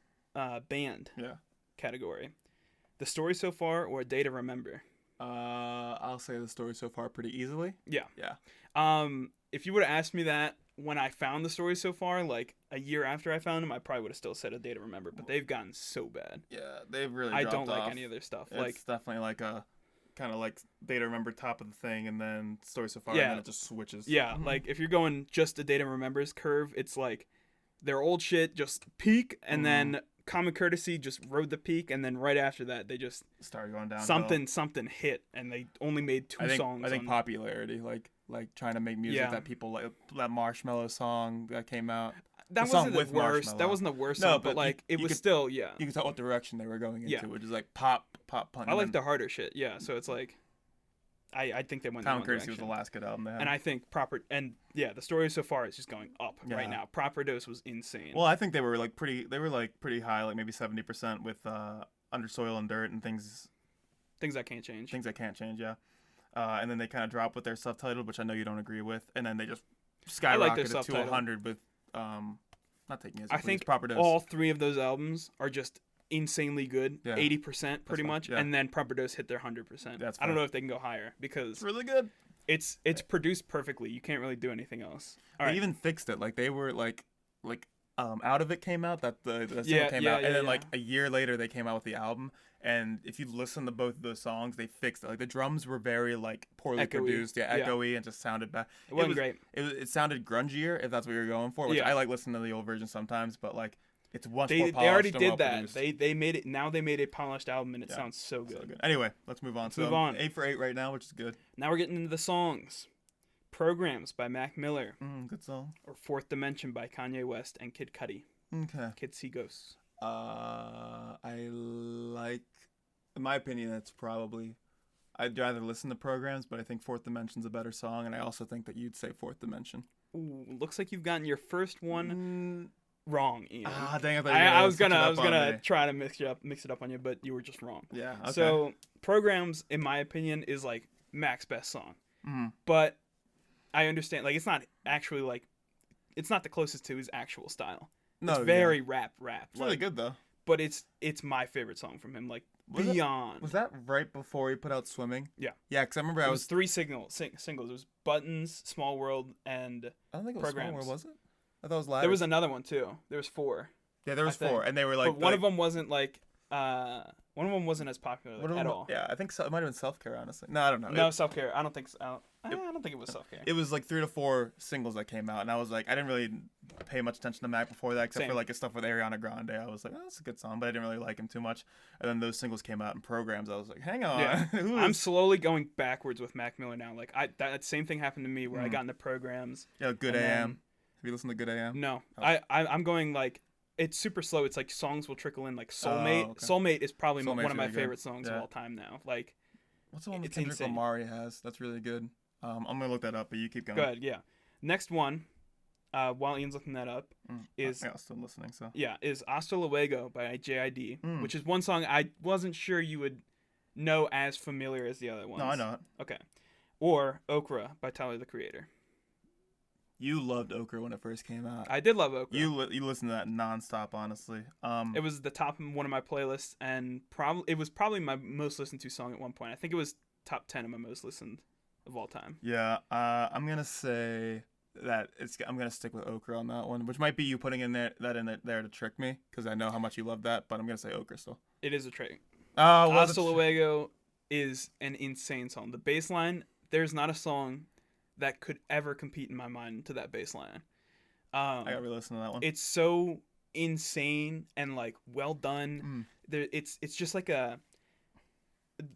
band category. The Story So Far or A Day to Remember? I'll say The Story So Far pretty easily. Yeah. Yeah. If you would have asked me that when I found The Story So Far, like a year after I found them, I probably would have still said A Day to Remember. But they've gotten so bad. Yeah, they've really. I don't off. like any of their stuff. It's definitely like a kind of like Day to Remember top of the thing, and then Story So Far, Yeah. and then it just switches. Yeah, like if you're going just A Day to Remember's curve, it's like their old shit just peak, and then Common Courtesy just rode the peak, and then right after that they just started going down. Something hit, and they only made 2 songs. I think popularity, like trying to make music that people like. That Marshmello song that came out. That wasn't the worst. That wasn't the worst song, but like it was still You could tell what direction they were going into, which is like pop punk. I like the harder shit. Yeah, so it's like I think they went. Common Courtesy was the last good album they had. And I think The Story So Far is just going up right now. Proper Dose was insane. Well, I think they were pretty high, like maybe 70% with Under Soil and Dirt and things that can't change. Things that can't change, yeah. And then they kind of dropped with their subtitle, which I know you don't agree with, and then they just skyrocketed to 100 with not taking it. I think Proper Dose. All 3 of those albums are just insanely good, 80% pretty much, yeah. and then Proper Dose hit their 100%. I don't know if they can go higher because it's really good. It's produced perfectly. You can't really do anything else. They even fixed it. Like they were like Out of It came out, that the single came out, and then like a year later they came out with the album. And if you listen to both of those songs, they fixed it. Like the drums were very like poorly produced, echoey, and just sounded bad. It wasn't great. It sounded grungier if that's what you're going for, which I like listening to the old version sometimes, but like it's more polished. They already did that. They made it. Now they made a polished album, and it sounds so good. Anyway, let's move on. Move on. 8 for 8 right now, which is good. Now we're getting into the songs. Programs by Mac Miller. Good song. Or Fourth Dimension by Kanye West and Kid Cudi. Okay. Kids See Ghosts. I like, in my opinion, it's probably, I'd rather listen to Programs, but I think Fourth Dimension's a better song, and I also think that you'd say Fourth Dimension. Ooh, looks like you've gotten your first one wrong, Ian. Dang, I was gonna try to mix it up on you, but you were just wrong. Yeah. Okay. So Programs, in my opinion, is like Mac's best song, but I understand, like, it's not actually like, it's not the closest to his actual style. No, it's very rap. It's really good though. But it's my favorite song from him, like beyond. Was that right before he put out Swimming? Yeah. Yeah, because I remember it was 3 singles. It was Buttons, Small World, and I don't think it was Programs. Small World, was it? I thought it was Ladders. There was another one too. There was 4. Yeah, there was 4, and they were like. But one of them wasn't like. One of them wasn't as popular at all. Yeah, I think so. It might have been Self Care, honestly. No, I don't know. No, Self Care. I don't think so. I don't think it was Self Care. It was like 3 to 4 singles that came out, and I was like, I didn't really pay much attention to Mac before that, except for like his stuff with Ariana Grande. I was like, oh, that's a good song, but I didn't really like him too much. And then those singles came out in Programs. I was like, hang on. Yeah. I'm slowly going backwards with Mac Miller now. Like that same thing happened to me where I got into Programs. Yeah, Good AM. Have you listened to Good AM? No, I'm going like. It's super slow. It's like songs will trickle in. Like Soulmate. Okay. Soulmate is probably one of my really favorite songs of all time now. Like, what's the one that Kendrick Lamar has? That's really good. I'm gonna look that up, but you keep going. Good, yeah. Next one, while Ian's looking that up, is still listening. So is Hasta Luego by JID, which is one song I wasn't sure you would know as familiar as the other ones. No, I know it. Okay, or Okra by Tyler the Creator. You loved Okra when it first came out. I did love Okra. You listened to that nonstop, honestly. It was the top of one of my playlists, and it was probably my most listened to song at one point. I think it was top 10 of my most listened of all time. Yeah, I'm gonna say that I'm gonna stick with Okra on that one, which might be you putting in there to trick me, because I know how much you love that. But I'm gonna say Okra still. It is a trick. Hasta Luego is an insane song. The bass line, there's not a song that could ever compete in my mind to that bass line. I gotta re-listen to that one. It's so insane and like well done. It's just like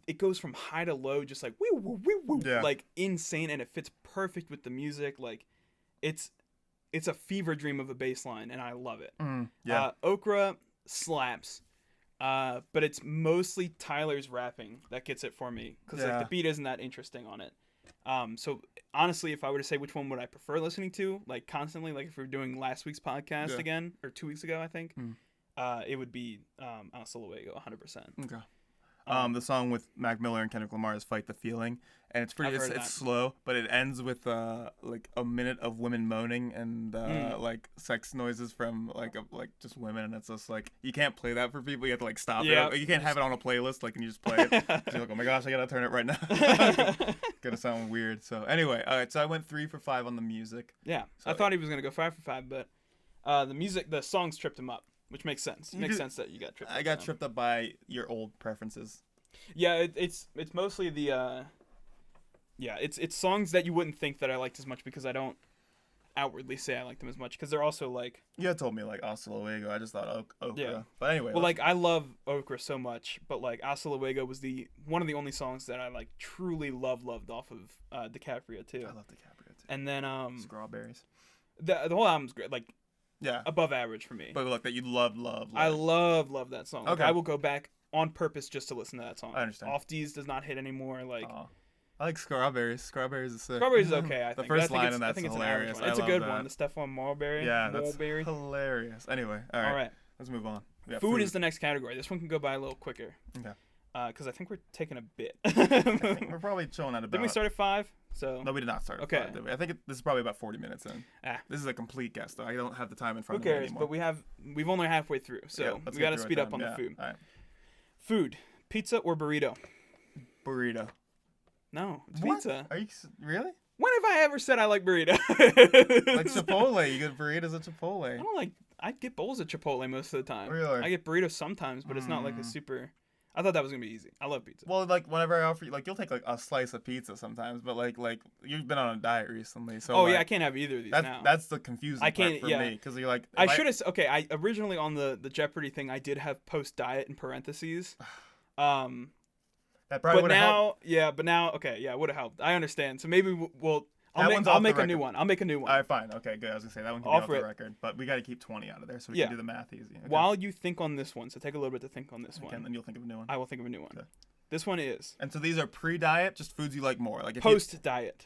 it goes from high to low, just like woo woo woo woo, like insane, and it fits perfect with the music. Like it's a fever dream of a bass line, and I love it. Okra slaps. But it's mostly Tyler's rapping that gets it for me, because like the beat isn't that interesting on it. So honestly, if I were to say which one would I prefer listening to, like constantly, like if we were doing last week's podcast again, or 2 weeks ago, I think, it would be Hasta Luego, 100%. Okay. The song with Mac Miller and Kendrick Lamar is "Fight the Feeling," and it's pretty. It's slow, but it ends with like a minute of women moaning and like sex noises from like just women, and it's just like you can't play that for people. You have to like stop it. You can't have it on a playlist like and you just play it. So you're like, oh my gosh, I gotta turn it right now. Gonna sound weird. So anyway, all right. So I went 3 for 5 on the music. Yeah, so, I thought he was gonna go 5 for 5, but the songs tripped him up. Which makes sense. It makes sense that you got tripped up. I got tripped up by your old preferences. Yeah, it's mostly the it's songs that you wouldn't think that I liked as much because I don't outwardly say I like them as much because they're also like you had told me like Hasta Luego. I just thought Okra. Yeah. But anyway. Well, like I love Okra so much, but like Hasta Luego was one of the only songs that I like truly loved off of DiCaprio too. I love DiCaprio too. And then Strawberries. The whole album's great. Like yeah, above average for me. But like that you love. I love that song. Like, okay. I will go back on purpose just to listen to that song. I understand. Off D's does not hit anymore. Like I like Strawberries. Strawberries is sick. Strawberries is okay. I think the first line in that's hilarious. It's a good one. The Stephon Marbury. Yeah, that's hilarious. Anyway, all right. Let's move on. Food is the next category. This one can go by a little quicker. Okay. Because I think we're taking a bit. I think we're probably chilling at about. Didn't we start at 5? So no, we did not start at 5, did we? I think this is probably about 40 minutes in. This is a complete guess, though. I don't have the time in front of me anymore. But we've only halfway through, so we got to speed up on the food. All right. Food, pizza or burrito? Burrito. No, it's what? Pizza. Are you really? When have I ever said I like burrito? Like Chipotle, you get burritos at Chipotle. I don't like. I get bowls at Chipotle most of the time. Really? I get burritos sometimes, but it's not like a super. I thought that was gonna be easy. I love pizza. Well, like whenever I offer you, like you'll take like a slice of pizza sometimes, but like you've been on a diet recently, so. Oh yeah, I can't have either of these now. That's the confusing part for me because you're like. I should have. Okay, I originally on the Jeopardy thing, I did have post diet in parentheses. That probably would have helped. But now, okay, yeah, it would have helped. I understand. So maybe I'll make a new one. I'll make a new one. All right, fine. Okay, good. I was gonna say that one can be off the record, but we got to keep 20 out of there so we can do the math easy. Okay. While you think on this one, so take a little bit to think on this one. And then you'll think of a new one. I will think of a new one. Okay. This one is. And so these are pre-diet, just foods you like more, like post-diet.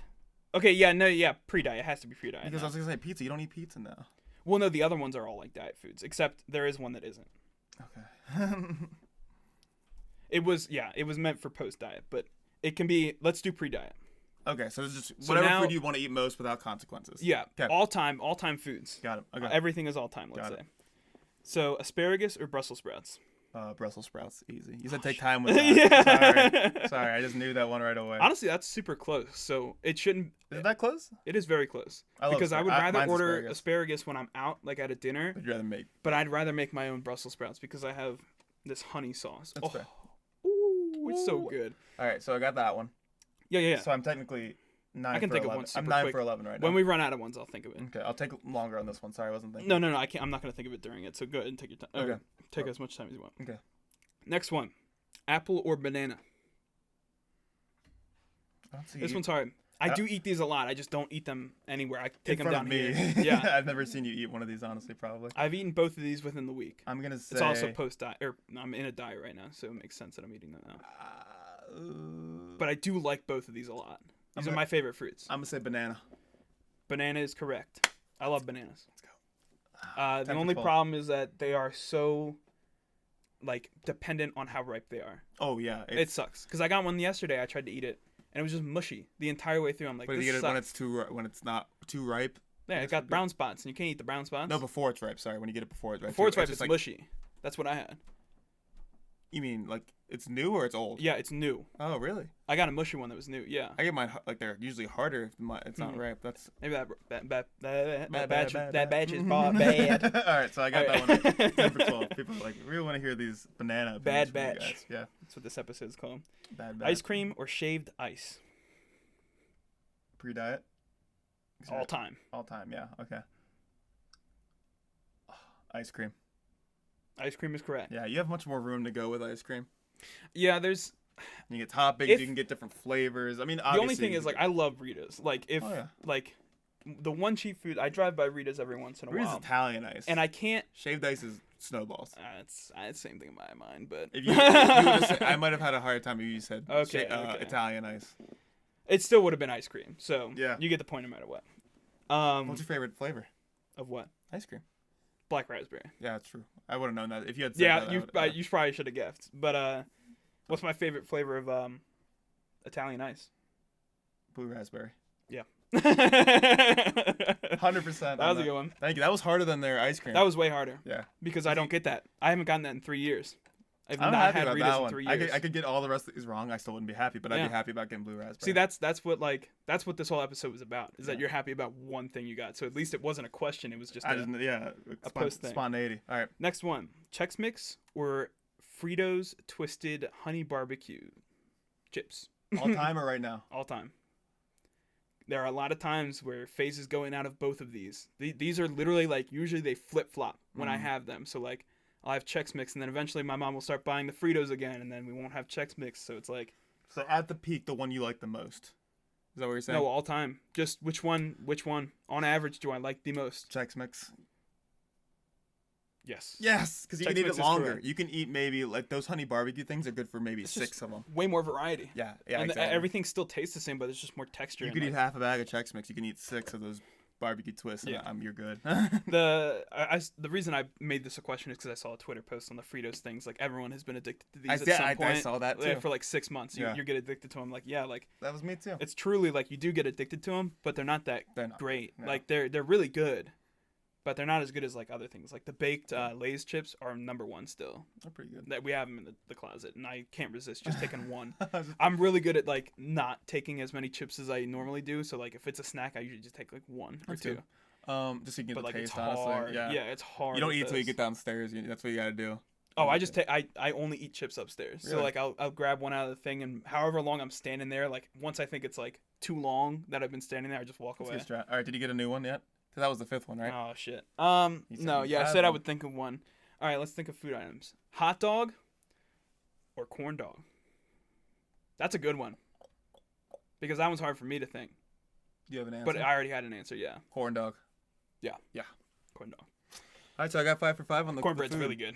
Okay, pre-diet. It has to be pre-diet. Because I was gonna say pizza. You don't eat pizza now. Well, no, the other ones are all like diet foods, except there is one that isn't. Okay. It was meant for post-diet, but it can be. Let's do pre-diet. Okay, so it's just whatever food you want to eat most without consequences. Yeah, okay. all time foods. Got it. Okay. Everything is all time. Let's say. So asparagus or Brussels sprouts? Brussels sprouts, easy. You said take time with that. Yeah. Sorry, I just knew that one right away. Honestly, that's super close. So it shouldn't. Is that close? It is very close. Because I would rather order asparagus when I'm out, like at a dinner. But I'd rather make my own Brussels sprouts because I have this honey sauce. That's fair. Ooh, it's so good. All right, so I got that one. Yeah. So I'm technically 9 I can for think 11. of one super I'm 9 quick. for 11 right now. When we run out of ones, I'll think of it. Okay, I'll take longer on this one. Sorry, I wasn't thinking. No, I can't. I'm not gonna think of it during it. So go ahead and take your time. Okay. Take as much time as you want. Okay. Next one, apple or banana. This one's hard. I do eat these a lot. I just don't eat them anywhere. I take them down here. Yeah. I've never seen you eat one of these, honestly, probably. I've eaten both of these within the week. I'm gonna say it's also post-diet, or I'm in a diet right now, so it makes sense that I'm eating them now. But I do like both of these a lot. These are my favorite fruits. I'm gonna say banana. Banana is correct. I love bananas. Let's go. The only problem is that they are so, like, dependent on how ripe they are. Oh yeah, it sucks. Because I got one yesterday. I tried to eat it, and it was just mushy the entire way through. I'm like, but this you get sucks. it when it's not too ripe. Yeah, it got brown spots, and you can't eat the brown spots. No, before it's ripe. Sorry, when you get it before it's ripe. Before it's ripe, it's mushy. That's what I had. You mean like it's new or it's old? Yeah, it's new. Oh, really? I got a mushy one that was new. Yeah. I get mine like they're usually harder if it's not ripe. That's maybe that batch is bad. All right, so I got that one. 10 for 12. People are like really want to hear these banana. Bad batch. Guys. Yeah. That's what this episode is called. Bad. Ice cream or shaved ice. Pre-diet. All time. All time. Yeah. Okay. Ice cream. Ice cream is correct. Yeah, you have much more room to go with ice cream. Yeah, there's. You get toppings. You can get different flavors. I mean, obviously. The only thing is, like, I love Rita's. Like, like, the one cheap food I drive by Rita's every once in a while. Rita's Italian ice. And I can't. Shaved ice is snowballs. It's the same thing in my mind, but. If you I might have had a hard time if you said Italian ice. It still would have been ice cream. So yeah, you get the point no matter what. What's your favorite flavor? Of what? Ice cream. Black raspberry. Yeah, that's true. I would have known that if you had said that. You probably should have guessed. But what's my favorite flavor of Italian ice? Blue raspberry. Yeah. 100%. That was a good one. Thank you. That was harder than their ice cream. That was way harder. Yeah. Because I don't get that. I haven't gotten that in 3 years. I've I'm not happy had about Ritas that in one. 3 years. I could get all the rest of these wrong. I still wouldn't be happy, but I'd be happy about getting blue raspberry. See, that's what this whole episode was about. Is that you're happy about one thing you got. So at least it wasn't a question. It was just a post thing. Spontaneity. All right. Next one: Chex Mix or Fritos Twisted Honey Barbecue chips. All time or right now? All time. There are a lot of times where phases go in out of both of these. These are literally like usually they flip flop when I have them. So like. I'll have Chex Mix, and then eventually my mom will start buying the Fritos again, and then we won't have Chex Mix. So it's like... So at the peak, the one you like the most. Is that what you're saying? No, all time. Just which one, on average, do I like the most? Chex Mix. Yes. Yes, because you can eat it longer. You can eat maybe, like, those honey barbecue things are good for maybe it's 6 of them. Way more variety. Yeah, and exactly. Everything still tastes the same, but there's just more texture. You could eat half a bag of Chex Mix. You can eat 6 of those barbecue twists, and you're good. The reason I made this a question is because I saw a Twitter post on the Fritos things. Like everyone has been addicted to these at some point. I saw that too. For like 6 months, you get addicted to them. Like that was me too. It's truly like you do get addicted to them, but they're not that great. No. Like they're really good, but they're not as good as like other things. Like the baked Lay's chips are #1 still. They're pretty good. That we have them in the closet, and I can't resist just taking one. I'm really good at like not taking as many chips as I normally do. So like if it's a snack, I usually just take like 1 or 2. Just so you can get the taste, it's hard. Honestly. Yeah, it's hard. You don't eat until you get downstairs. That's what you gotta do. Oh, I only eat chips upstairs. Really? So like I'll grab one out of the thing, and however long I'm standing there, like once I think it's like too long that I've been standing there, I just walk away. All right, did you get a new one yet? Because that was the 5th one, right? Oh shit. No, I said I would think of one. All right, let's think of food items. Hot dog or corn dog? That's a good one. Because that one's hard for me to think. Do you have an answer? But I already had an answer. Yeah. Corn dog. Yeah. Corn dog. All right, so I got 5 for 5 on the cornbread's food. really good.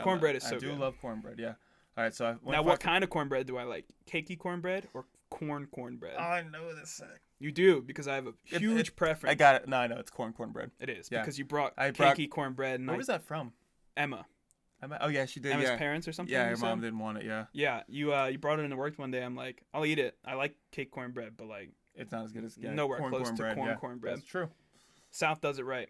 Cornbread is so good. I do love cornbread. Yeah. All right, so now what kind of cornbread do I like? Cakey cornbread or cornbread? Oh, I know this. You do because I have a huge preference. I got it. No, I know it's cornbread. It is because you brought cakey cornbread. Where was that from? Emma. Oh yeah, she did. Emma's parents or something. Yeah, her mom didn't want it. Yeah. Yeah, you brought it into work one day. I'm like, I'll eat it. I like cake cornbread, but like it's not as good as nowhere close to cornbread. That's true. South does it right.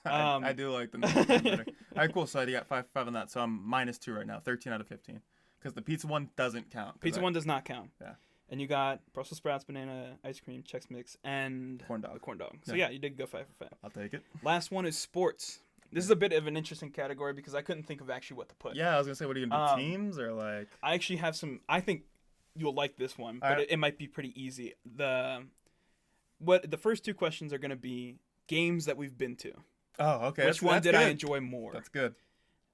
I do like the better. All right, cool. So I got 5 for 5 on that. So I'm -2 right now, 13 out of 15, because the pizza one doesn't count. Pizza one does not count. Yeah. And you got Brussels sprouts, banana, ice cream, Chex Mix, and corn dog. So yeah, you did go 5 for 5. I'll take it. Last one is sports. This is a bit of an interesting category because I couldn't think of actually what to put. Yeah, I was gonna say, what are you gonna do? Teams or like? I actually have some. I think you'll like this one, but it might be pretty easy. The first 2 questions are gonna be games that we've been to. Oh, okay. Which one did I enjoy more? That's good.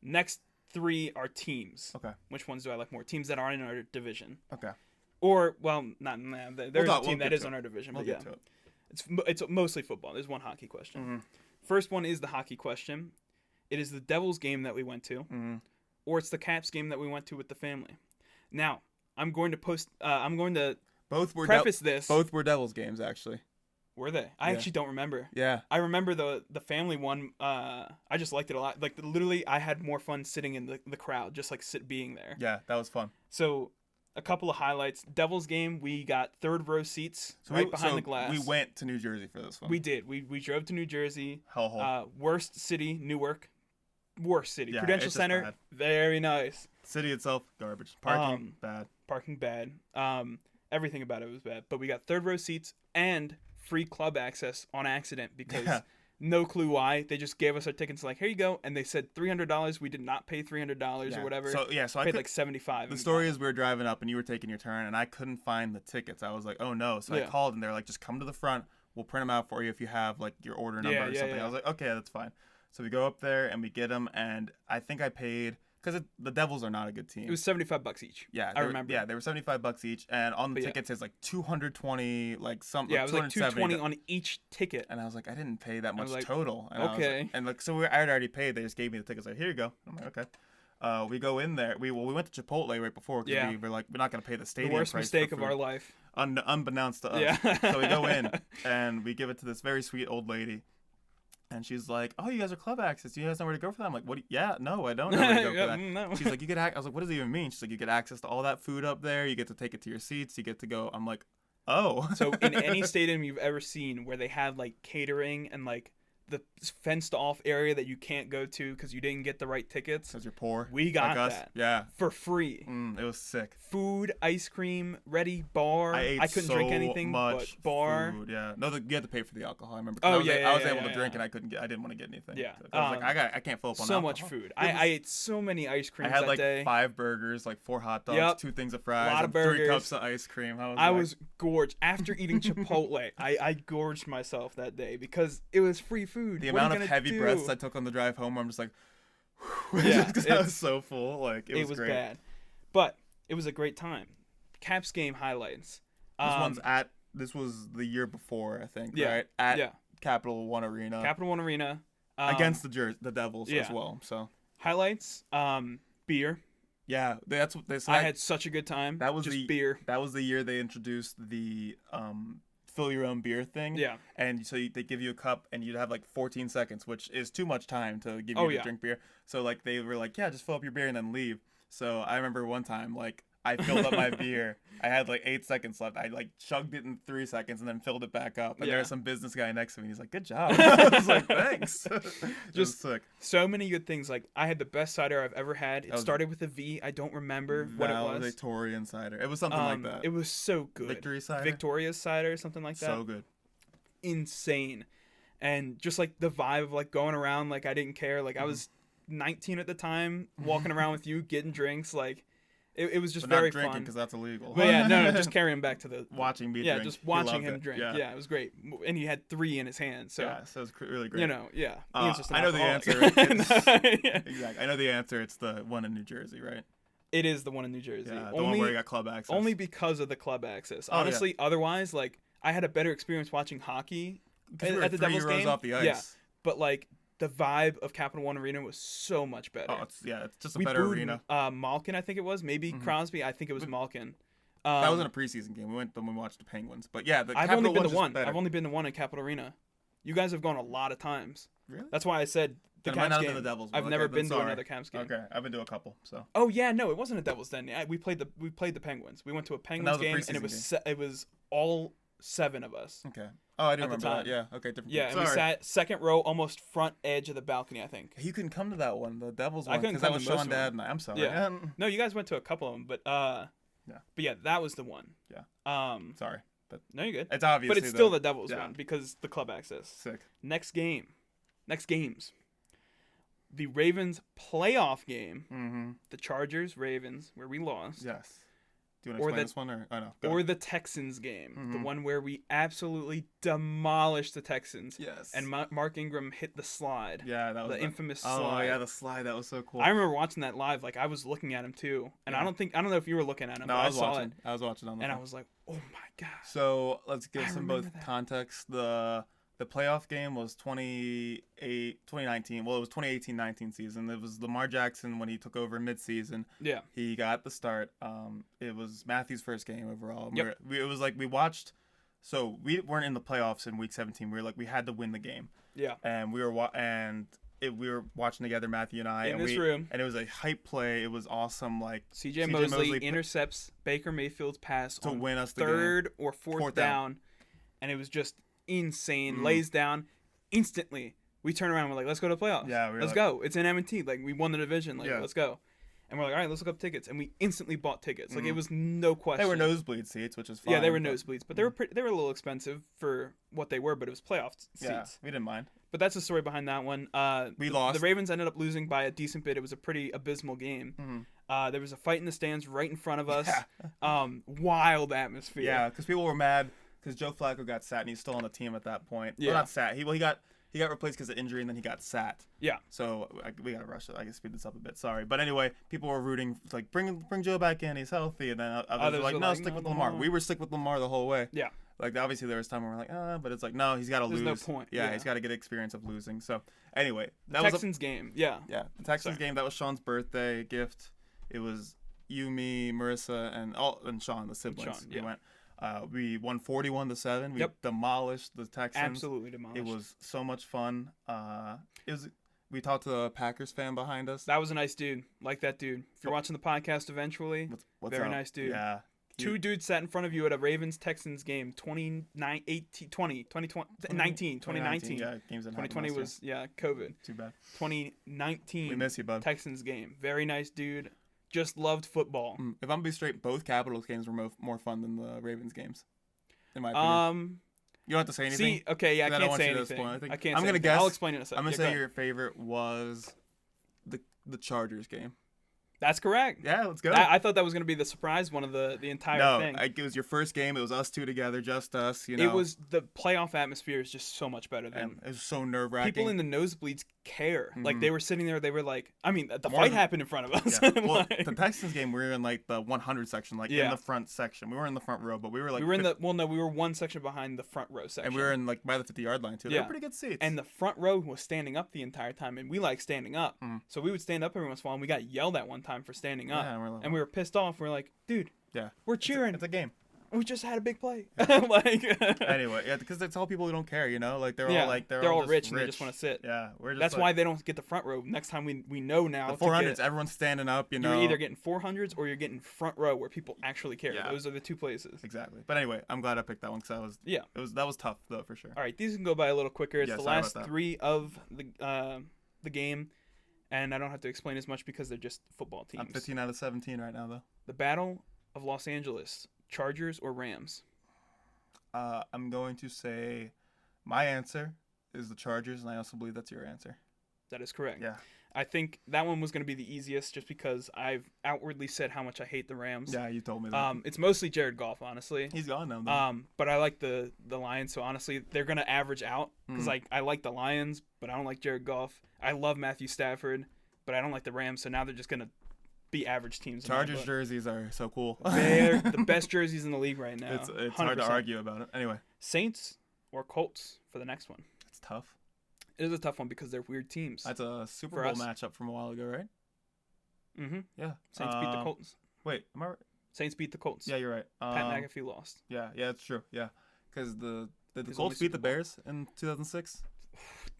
Next 3 are teams. Okay. Which ones do I like more? Teams that aren't in our division. Okay. Or there's a team that is on our division, but yeah, it's mostly football. There's one hockey question. Mm-hmm. First one is the hockey question. It is the Devils game that we went to, or it's the Caps game that we went to with the family. Now, I'm going to preface this. Both were Devils games, actually. Were they? I actually don't remember. Yeah. I remember the family one. I just liked it a lot. Like literally, I had more fun sitting in the crowd, just like being there. Yeah, that was fun. So, a couple of highlights. Devils game, we got 3rd row seats behind the glass. We went to New Jersey for this one. We did. We drove to New Jersey. Hellhole. Worst city, Newark. Worst city. Yeah, Prudential Center, bad. Very nice. City itself, garbage. Parking, bad. Parking, bad. Everything about it was bad. But we got 3rd row seats and free club access on accident because no clue why. They just gave us our tickets like, here you go. And they said $300. We did not pay $300 or whatever. So I paid like $75. The story is we were driving up and you were taking your turn and I couldn't find the tickets. I was like, oh no. So I called and they're like, just come to the front. We'll print them out for you if you have like your order number or something. I was like, okay, that's fine. So we go up there and we get them. And I think I paid, because the Devils are not a good team. It was $75 each. Yeah, I remember. Yeah, they were $75 each, and on the tickets it's like 220, like some. Yeah, it was like 220 on each ticket. And I was like, I didn't pay that much like, total. And okay. So I had already paid. They just gave me the tickets. Like, here you go. I'm like, okay. We go in there. We went to Chipotle right before because we were like, we're not gonna pay the stadium price. The worst mistake of our life. unbeknownst to us. Yeah. So we go in and we give it to this very sweet old lady. And she's like, "Oh, you guys are club access. Do you guys know where to go for that?" I'm like, "What? Yeah, no, I don't know where to go for that." No. She's like, "You get." I was like, "What does it even mean?" She's like, "You get access to all that food up there. You get to take it to your seats. You get to go." I'm like, "Oh." So in any stadium you've ever seen where they have like catering and like the fenced off area that you can't go to because you didn't get the right tickets, Because you're poor. we got like us. that. Yeah. For free. It was sick. Food, ice cream, ready, bar. I couldn't drink anything but bar. Food, yeah. No, you had to pay for the alcohol. I remember. Oh, I was able to drink and I didn't want to get anything. Yeah. I was like, I can't fill up on so alcohol. much food. I ate so many ice creams I had that like day. 5 burgers, like 4 hot dogs, 2 things of fries, a lot of burgers, 3 cups of ice cream. I was gorged. After eating Chipotle, I gorged myself that day because it was free food. The amount of heavy breaths I took on the drive home, I'm just like, yeah, because I was so full. Like it was great. Bad, but it was a great time. Caps game highlights. This was the year before, I think. Yeah, right at Capital One Arena. Capital One Arena against the Devils as well. So highlights. Beer. Yeah, that's what they said. I had such a good time. That was just beer. That was the year they introduced the fill your own beer thing. Yeah. And so they give you a cup and you'd have like 14 seconds, which is too much time to give you to drink beer. So like they were like, yeah, just fill up your beer and then leave. So I remember one time like I filled up my beer. I had like 8 seconds left. I like chugged it in 3 seconds and then filled it back up. And there was some business guy next to me. He's like, "Good job." I was like, "Thanks." Just sick. So many good things. Like I had the best cider I've ever had. It started with a V. I don't remember what it was. Valedictorian cider. It was something like that. It was so good. Victoria's cider, something like that. So good. Insane. And just like the vibe of like going around like I didn't care. Like I was 19 at the time, walking around with you, getting drinks. Like it was just very fun. Not drinking because that's illegal. But yeah, no, just carrying back to the watching me drink. Yeah, just watching him drink. Yeah, it was great. And he had 3 in his hand. So yeah, so it was really great. You know, yeah. I know the answer. Exactly. I know the answer. It's the one in New Jersey, right? It is the one in New Jersey. Yeah, the one where you got club access. Only because of the club access. Honestly, otherwise, like I had a better experience watching hockey at the Devils game. Off the ice. Yeah, but like the vibe of Capital One Arena was so much better. Oh, it's just a better arena. Malkin, I think it was. Maybe Crosby. I think it was Malkin. That wasn't a preseason game. We went when we watched the Penguins. But yeah, I've only been to one. I've only been to one at Capital Arena. You guys have gone a lot of times. Really? That's why I said the Caps game. The Devils. I've never been to another Caps game. Okay, I've been to a couple. So. Oh yeah, no, it wasn't a Devils then. We played the Penguins. We went to a Penguins game, and it was all 7 of us. Okay. Oh, I do remember that. Yeah. Okay. Different. Yeah, and we sat second row, almost front edge of the balcony. I think. You couldn't come to that one, the Devils one. I couldn't come to Sean, Dad, and I'm sorry. Yeah. No, you guys went to a couple of them, but yeah. But yeah, that was the one. Yeah. Sorry, but no, you're good. It's obvious. But it's still the Devils one because the club access. Sick. Next games. The Ravens playoff game. Mm-hmm. The Chargers Ravens, where we lost. Yes. Do you want to explain this one or no? Or the Texans game, the one where we absolutely demolished the Texans. Yes. And Mark Ingram hit the slide. Yeah, that was the infamous slide. Oh yeah, the slide. That was so cool. I remember watching that live. Like I was looking at him too, and I don't know if you were looking at him. No, but I was saw watching. It, I was watching on the. And I was like, oh my god. So let's give some both context. The playoff game was 2019. Well, it was 2018-19 season. It was Lamar Jackson when he took over midseason. Yeah. He got the start. It was Matthew's first game overall. Yep. It was like we watched. So we weren't in the playoffs in week 17. We were like we had to win the game. Yeah. And we were watching together, Matthew and I, in this room, and it was a hype play. It was awesome. Like C.J. Mosley intercepts Baker Mayfield's pass to win us the third game. or fourth down, and it was just insane. Lays down instantly. We turn around and we're like, let's go to the playoffs. Yeah, let's go. It's in M&T. Like we won the division. Like let's go. And we're like, all right, let's look up tickets. And we instantly bought tickets. Like it was no question. They were nosebleed seats, which is fine. Yeah, they were nosebleeds, but they were a little expensive for what they were. But it was playoff seats. Yeah, we didn't mind. But that's the story behind that one. We lost. The Ravens ended up losing by a decent bit. It was a pretty abysmal game. Mm-hmm. There was a fight in the stands right in front of us. Yeah. Wild atmosphere. Yeah, because people were mad because Joe Flacco got sat and he's still on the team at that point. Yeah, well, not sat. He got replaced because of injury and then he got sat. Yeah. So we gotta rush it. I can speed this up a bit. Sorry, but anyway, people were rooting like bring Joe back in. He's healthy, and then others were like, no, stick with Lamar. We were stick with Lamar the whole way. Yeah. Like obviously there was time where we're like, but it's like no, he's got to lose. There's no point. Yeah, he's got to get experience of losing. So anyway, that was Texans game. Yeah. Yeah, the Texans game. That was Sean's birthday gift. It was you, me, Marissa, and Sean, the siblings. We went. We won 41-7. We demolished the Texans. Absolutely demolished. It was so much fun. We talked to the Packers fan behind us. That was a nice dude. Like that dude. If you're watching the podcast eventually, what's very up? nice dude. Yeah. Two dudes sat in front of you at a Ravens-Texans game 2019. Yeah, games in 2020 was, COVID. Too bad. 2019 we miss you, bud. Texans game. Very nice dude. Just loved football. If I'm going to be straight, both Capitals games were more fun than the Ravens games, in my opinion. You don't have to say anything. I can't say anything. I'm going to guess. I'll explain in a second. I'm going to say your favorite was the Chargers game. That's correct. Yeah, let's go. I thought that was going to be the surprise one of the entire thing. No, it was your first game. It was us two together, just us. It was the playoff atmosphere is just so much better than. It was so nerve-wracking. People in the nosebleeds care. Mm-hmm. Like they were sitting there. They were like, I mean, the fight happened in front of us. Yeah. Well, the Texans game, we were in like the 100 section, in the front section. We were in the front row, but we were like. We were one section behind the front row section. And we were in like by the 50-yard line too. They were pretty good seats. And the front row was standing up the entire time, and we like standing up. So we would stand up every once in a while. And we got yelled at one time for standing up. Yeah, and we were pissed off. We're like, dude, we're cheering. It's a game. We just had a big play. Anyway, because it's all people who don't care, Like they're all rich and they just want to sit. Yeah, that's why they don't get the front row. Next time we know now. The 400s, everyone's standing up. You're either getting 400s or you're getting front row where people actually care. Yeah. Those are the two places. Exactly. But anyway, I'm glad I picked that one because that was tough though for sure. All right, these can go by a little quicker. It's the last three of the game. And I don't have to explain as much because they're just football teams. I'm 15 out of 17 right now, though. The Battle of Los Angeles, Chargers or Rams? I'm going to say my answer is the Chargers, and I also believe that's your answer. That is correct. Yeah. I think that one was going to be the easiest just because I've outwardly said how much I hate the Rams. Yeah, you told me that. It's mostly Jared Goff, honestly. He's gone now, though. But I like the Lions, so honestly, they're going to average out because I like the Lions, but I don't like Jared Goff. I love Matthew Stafford, but I don't like the Rams, so now they're just going to be average teams. Chargers jerseys are so cool. They're the best jerseys in the league right now. It's hard to argue about it. Anyway. Saints or Colts for the next one? It's tough. It is a tough one because they're weird teams. That's a Super Bowl matchup from a while ago, right? Mm-hmm. Yeah. Saints beat the Colts. Wait, am I right? Saints beat the Colts. Yeah, you're right. Pat McAfee lost. Yeah, it's true. Yeah, because did the Colts beat the Bears in 2006?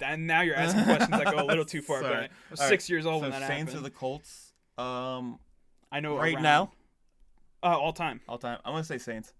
And now you're asking questions that go a little too far back. I was 6 years old when that Saints happened. or the Colts? I know right now. All time. All time. I'm gonna say Saints.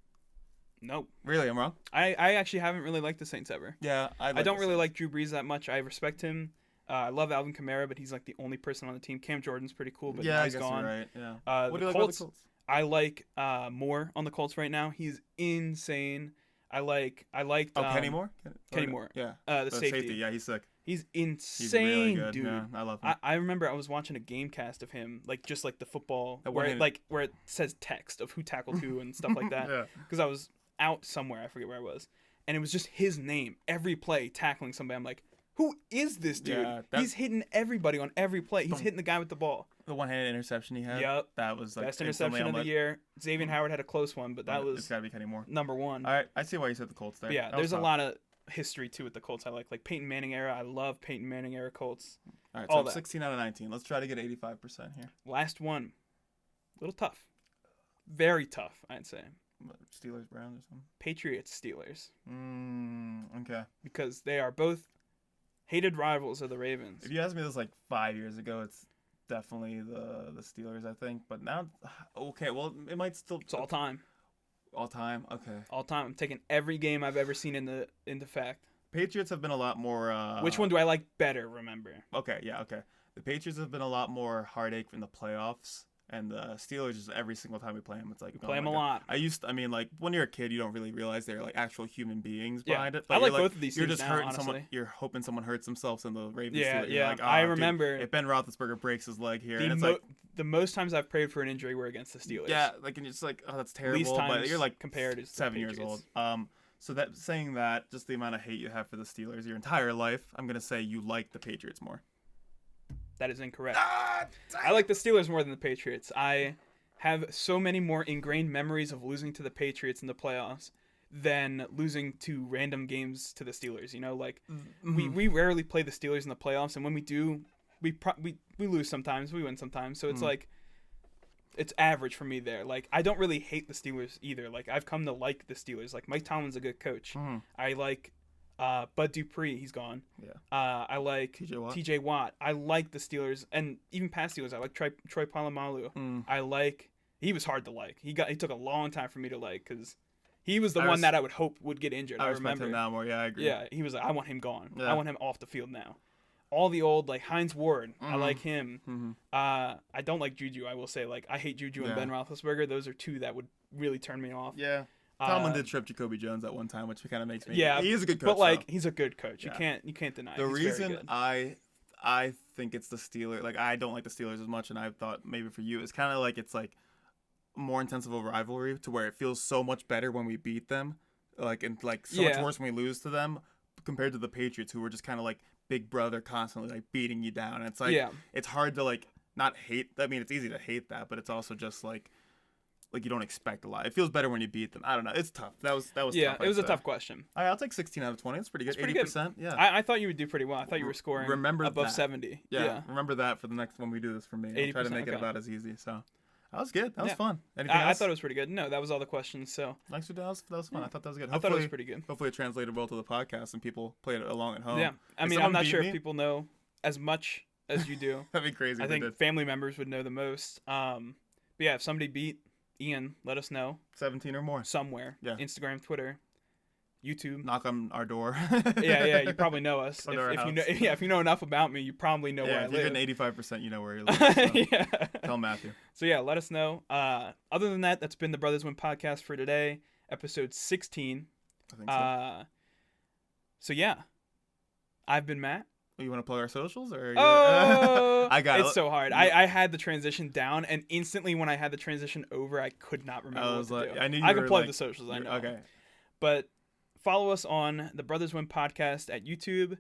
Nope. Really, I'm wrong. I actually haven't really liked the Saints ever. Yeah, I don't really like Drew Brees that much. I respect him. I love Alvin Kamara, but he's like the only person on the team. Cam Jordan's pretty cool, but now he's gone. You're right. Yeah. What do you like about the Colts? I like Moore on the Colts right now. He's insane. I liked Kenny Moore? Kenny Moore. Yeah. The safety. Yeah, he's sick. He's insane, he's really good. Dude. Yeah, I love him. I remember I was watching a game cast of him, just like the football, where it says text of who tackled who and stuff like that. Yeah. Because I was out somewhere, I forget where I was, and it was just his name every play tackling somebody. I'm like, who is this dude? Yeah, he's hitting everybody on every play. He's hitting the guy with the ball. The one-handed interception he had. Yep. That was best interception of the year. Xavier Howard had a close one, but that was. It's gotta be Kenny Moore. Number one. All right, I see why you said the Colts there. Yeah, there's a lot of history too with the Colts. I like Peyton Manning era. I love Peyton Manning era Colts. All right, so 16 out of 19. Let's try to get 85% here. Last one. A little tough. Very tough, I'd say. Steelers, Browns, or something. Patriots, Steelers. Okay. Because they are both hated rivals of the Ravens. If you asked me this like 5 years ago, it's definitely the Steelers, I think. But now, okay, well, it might still. It's all time. All time, okay. All time. I'm taking every game I've ever seen into fact. Patriots have been a lot more. Which one do I like better? Remember? Okay, yeah, okay. The Patriots have been a lot more heartache in the playoffs. And the Steelers, just every single time we play them, it's like... We play them a lot. When you're a kid, you don't really realize they're, like, actual human beings behind it. But I like both of these teams now, honestly. Someone, you're hoping someone hurts themselves in the Ravens. Yeah. Like, I remember... Dude, if Ben Roethlisberger breaks his leg here, and it's the most times I've prayed for an injury were against the Steelers. Yeah, and you're just like, oh, that's terrible. Least times but you're, like, compared is 7 years old. So saying that, just the amount of hate you have for the Steelers your entire life, I'm going to say you like the Patriots more. That is incorrect. I like the Steelers more than the Patriots. I have so many more ingrained memories of losing to the Patriots in the playoffs than losing to random games to the Steelers. We rarely play the Steelers in the playoffs, and when we do, we lose sometimes, we win sometimes. So it's it's average for me there. Like, I don't really hate the Steelers either. Like, I've come to like the Steelers. Like, Mike Tomlin's a good coach. I like Bud Dupree. He's gone. Yeah. I like TJ Watt. I like the Steelers, and even past Steelers. I like Troy Polamalu. I like. He was hard to like. He took a long time for me to like because he was the one that I would hope would get injured. I remember him now more. Yeah, I agree. Yeah, he was like, I want him gone. Yeah. I want him off the field now. All the old, like, Hines Ward, I like him. I don't like Juju, I will say. Like, I hate Juju and Ben Roethlisberger. Those are two that would really turn me off. Yeah. Tomlin did trip Jacoby Jones at one time, which kind of makes me... Yeah. He is a good coach, but, like, he's a good coach. Yeah. You can't deny it. The reason I think it's the Steelers... Like, I don't like the Steelers as much, and I thought maybe for you, it's kind of like it's, like, more intense of a rivalry to where it feels so much better when we beat them. Like, and, like, so much worse when we lose to them compared to the Patriots, who were just kind of, like, big brother constantly like beating you down. And it's like it's hard to like not hate. I mean, it's easy to hate that, but it's also just like you don't expect a lot. It feels better when you beat them. I don't know. It's tough. That was tough. It was a tough question. I'll take 16 out of 20. It's pretty good. 80%. Yeah. I thought you would do pretty well. I thought you were scoring above 70. Yeah. Remember that for the next one we do this for me. I'll try to make it about as easy. So that was good. That was fun. Anything else? I thought it was pretty good. No, that was all the questions. So thanks for that. That was fun. I thought that was good. I thought it was pretty good. Hopefully it translated well to the podcast and people played it along at home. Yeah. I mean, I'm not sure if people know as much as you do. That'd be crazy. I think family members would know the most. But yeah, if somebody beat Ian, let us know. 17 or more. Somewhere. Yeah. Instagram, Twitter, YouTube. Knock on our door. yeah, you probably know us. If you know enough about me, you probably know where I live. If you're getting 85%, you know where you live. So tell Matthew. So yeah, let us know. Other than that, that's been the Brothers Win podcast for today, episode 16. I think so. So yeah, I've been Matt. You want to plug our socials or? I got it. It's so hard. I had the transition down, and instantly when I had the transition over, I could not remember what to do. I can plug the socials. I know. Okay. But follow us on the Brothers Wim podcast at YouTube,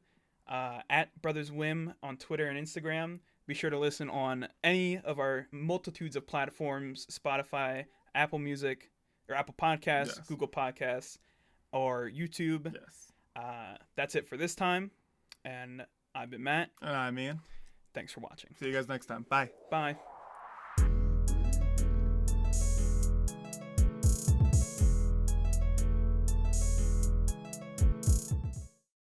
at Brothers Wim on Twitter and Instagram. Be sure to listen on any of our multitudes of platforms: Spotify, Apple Music, or Apple Podcasts, Google Podcasts, or YouTube. Yes. That's it for this time, and I've been Matt. And I'm Ian. Thanks for watching. See you guys next time. Bye. Bye.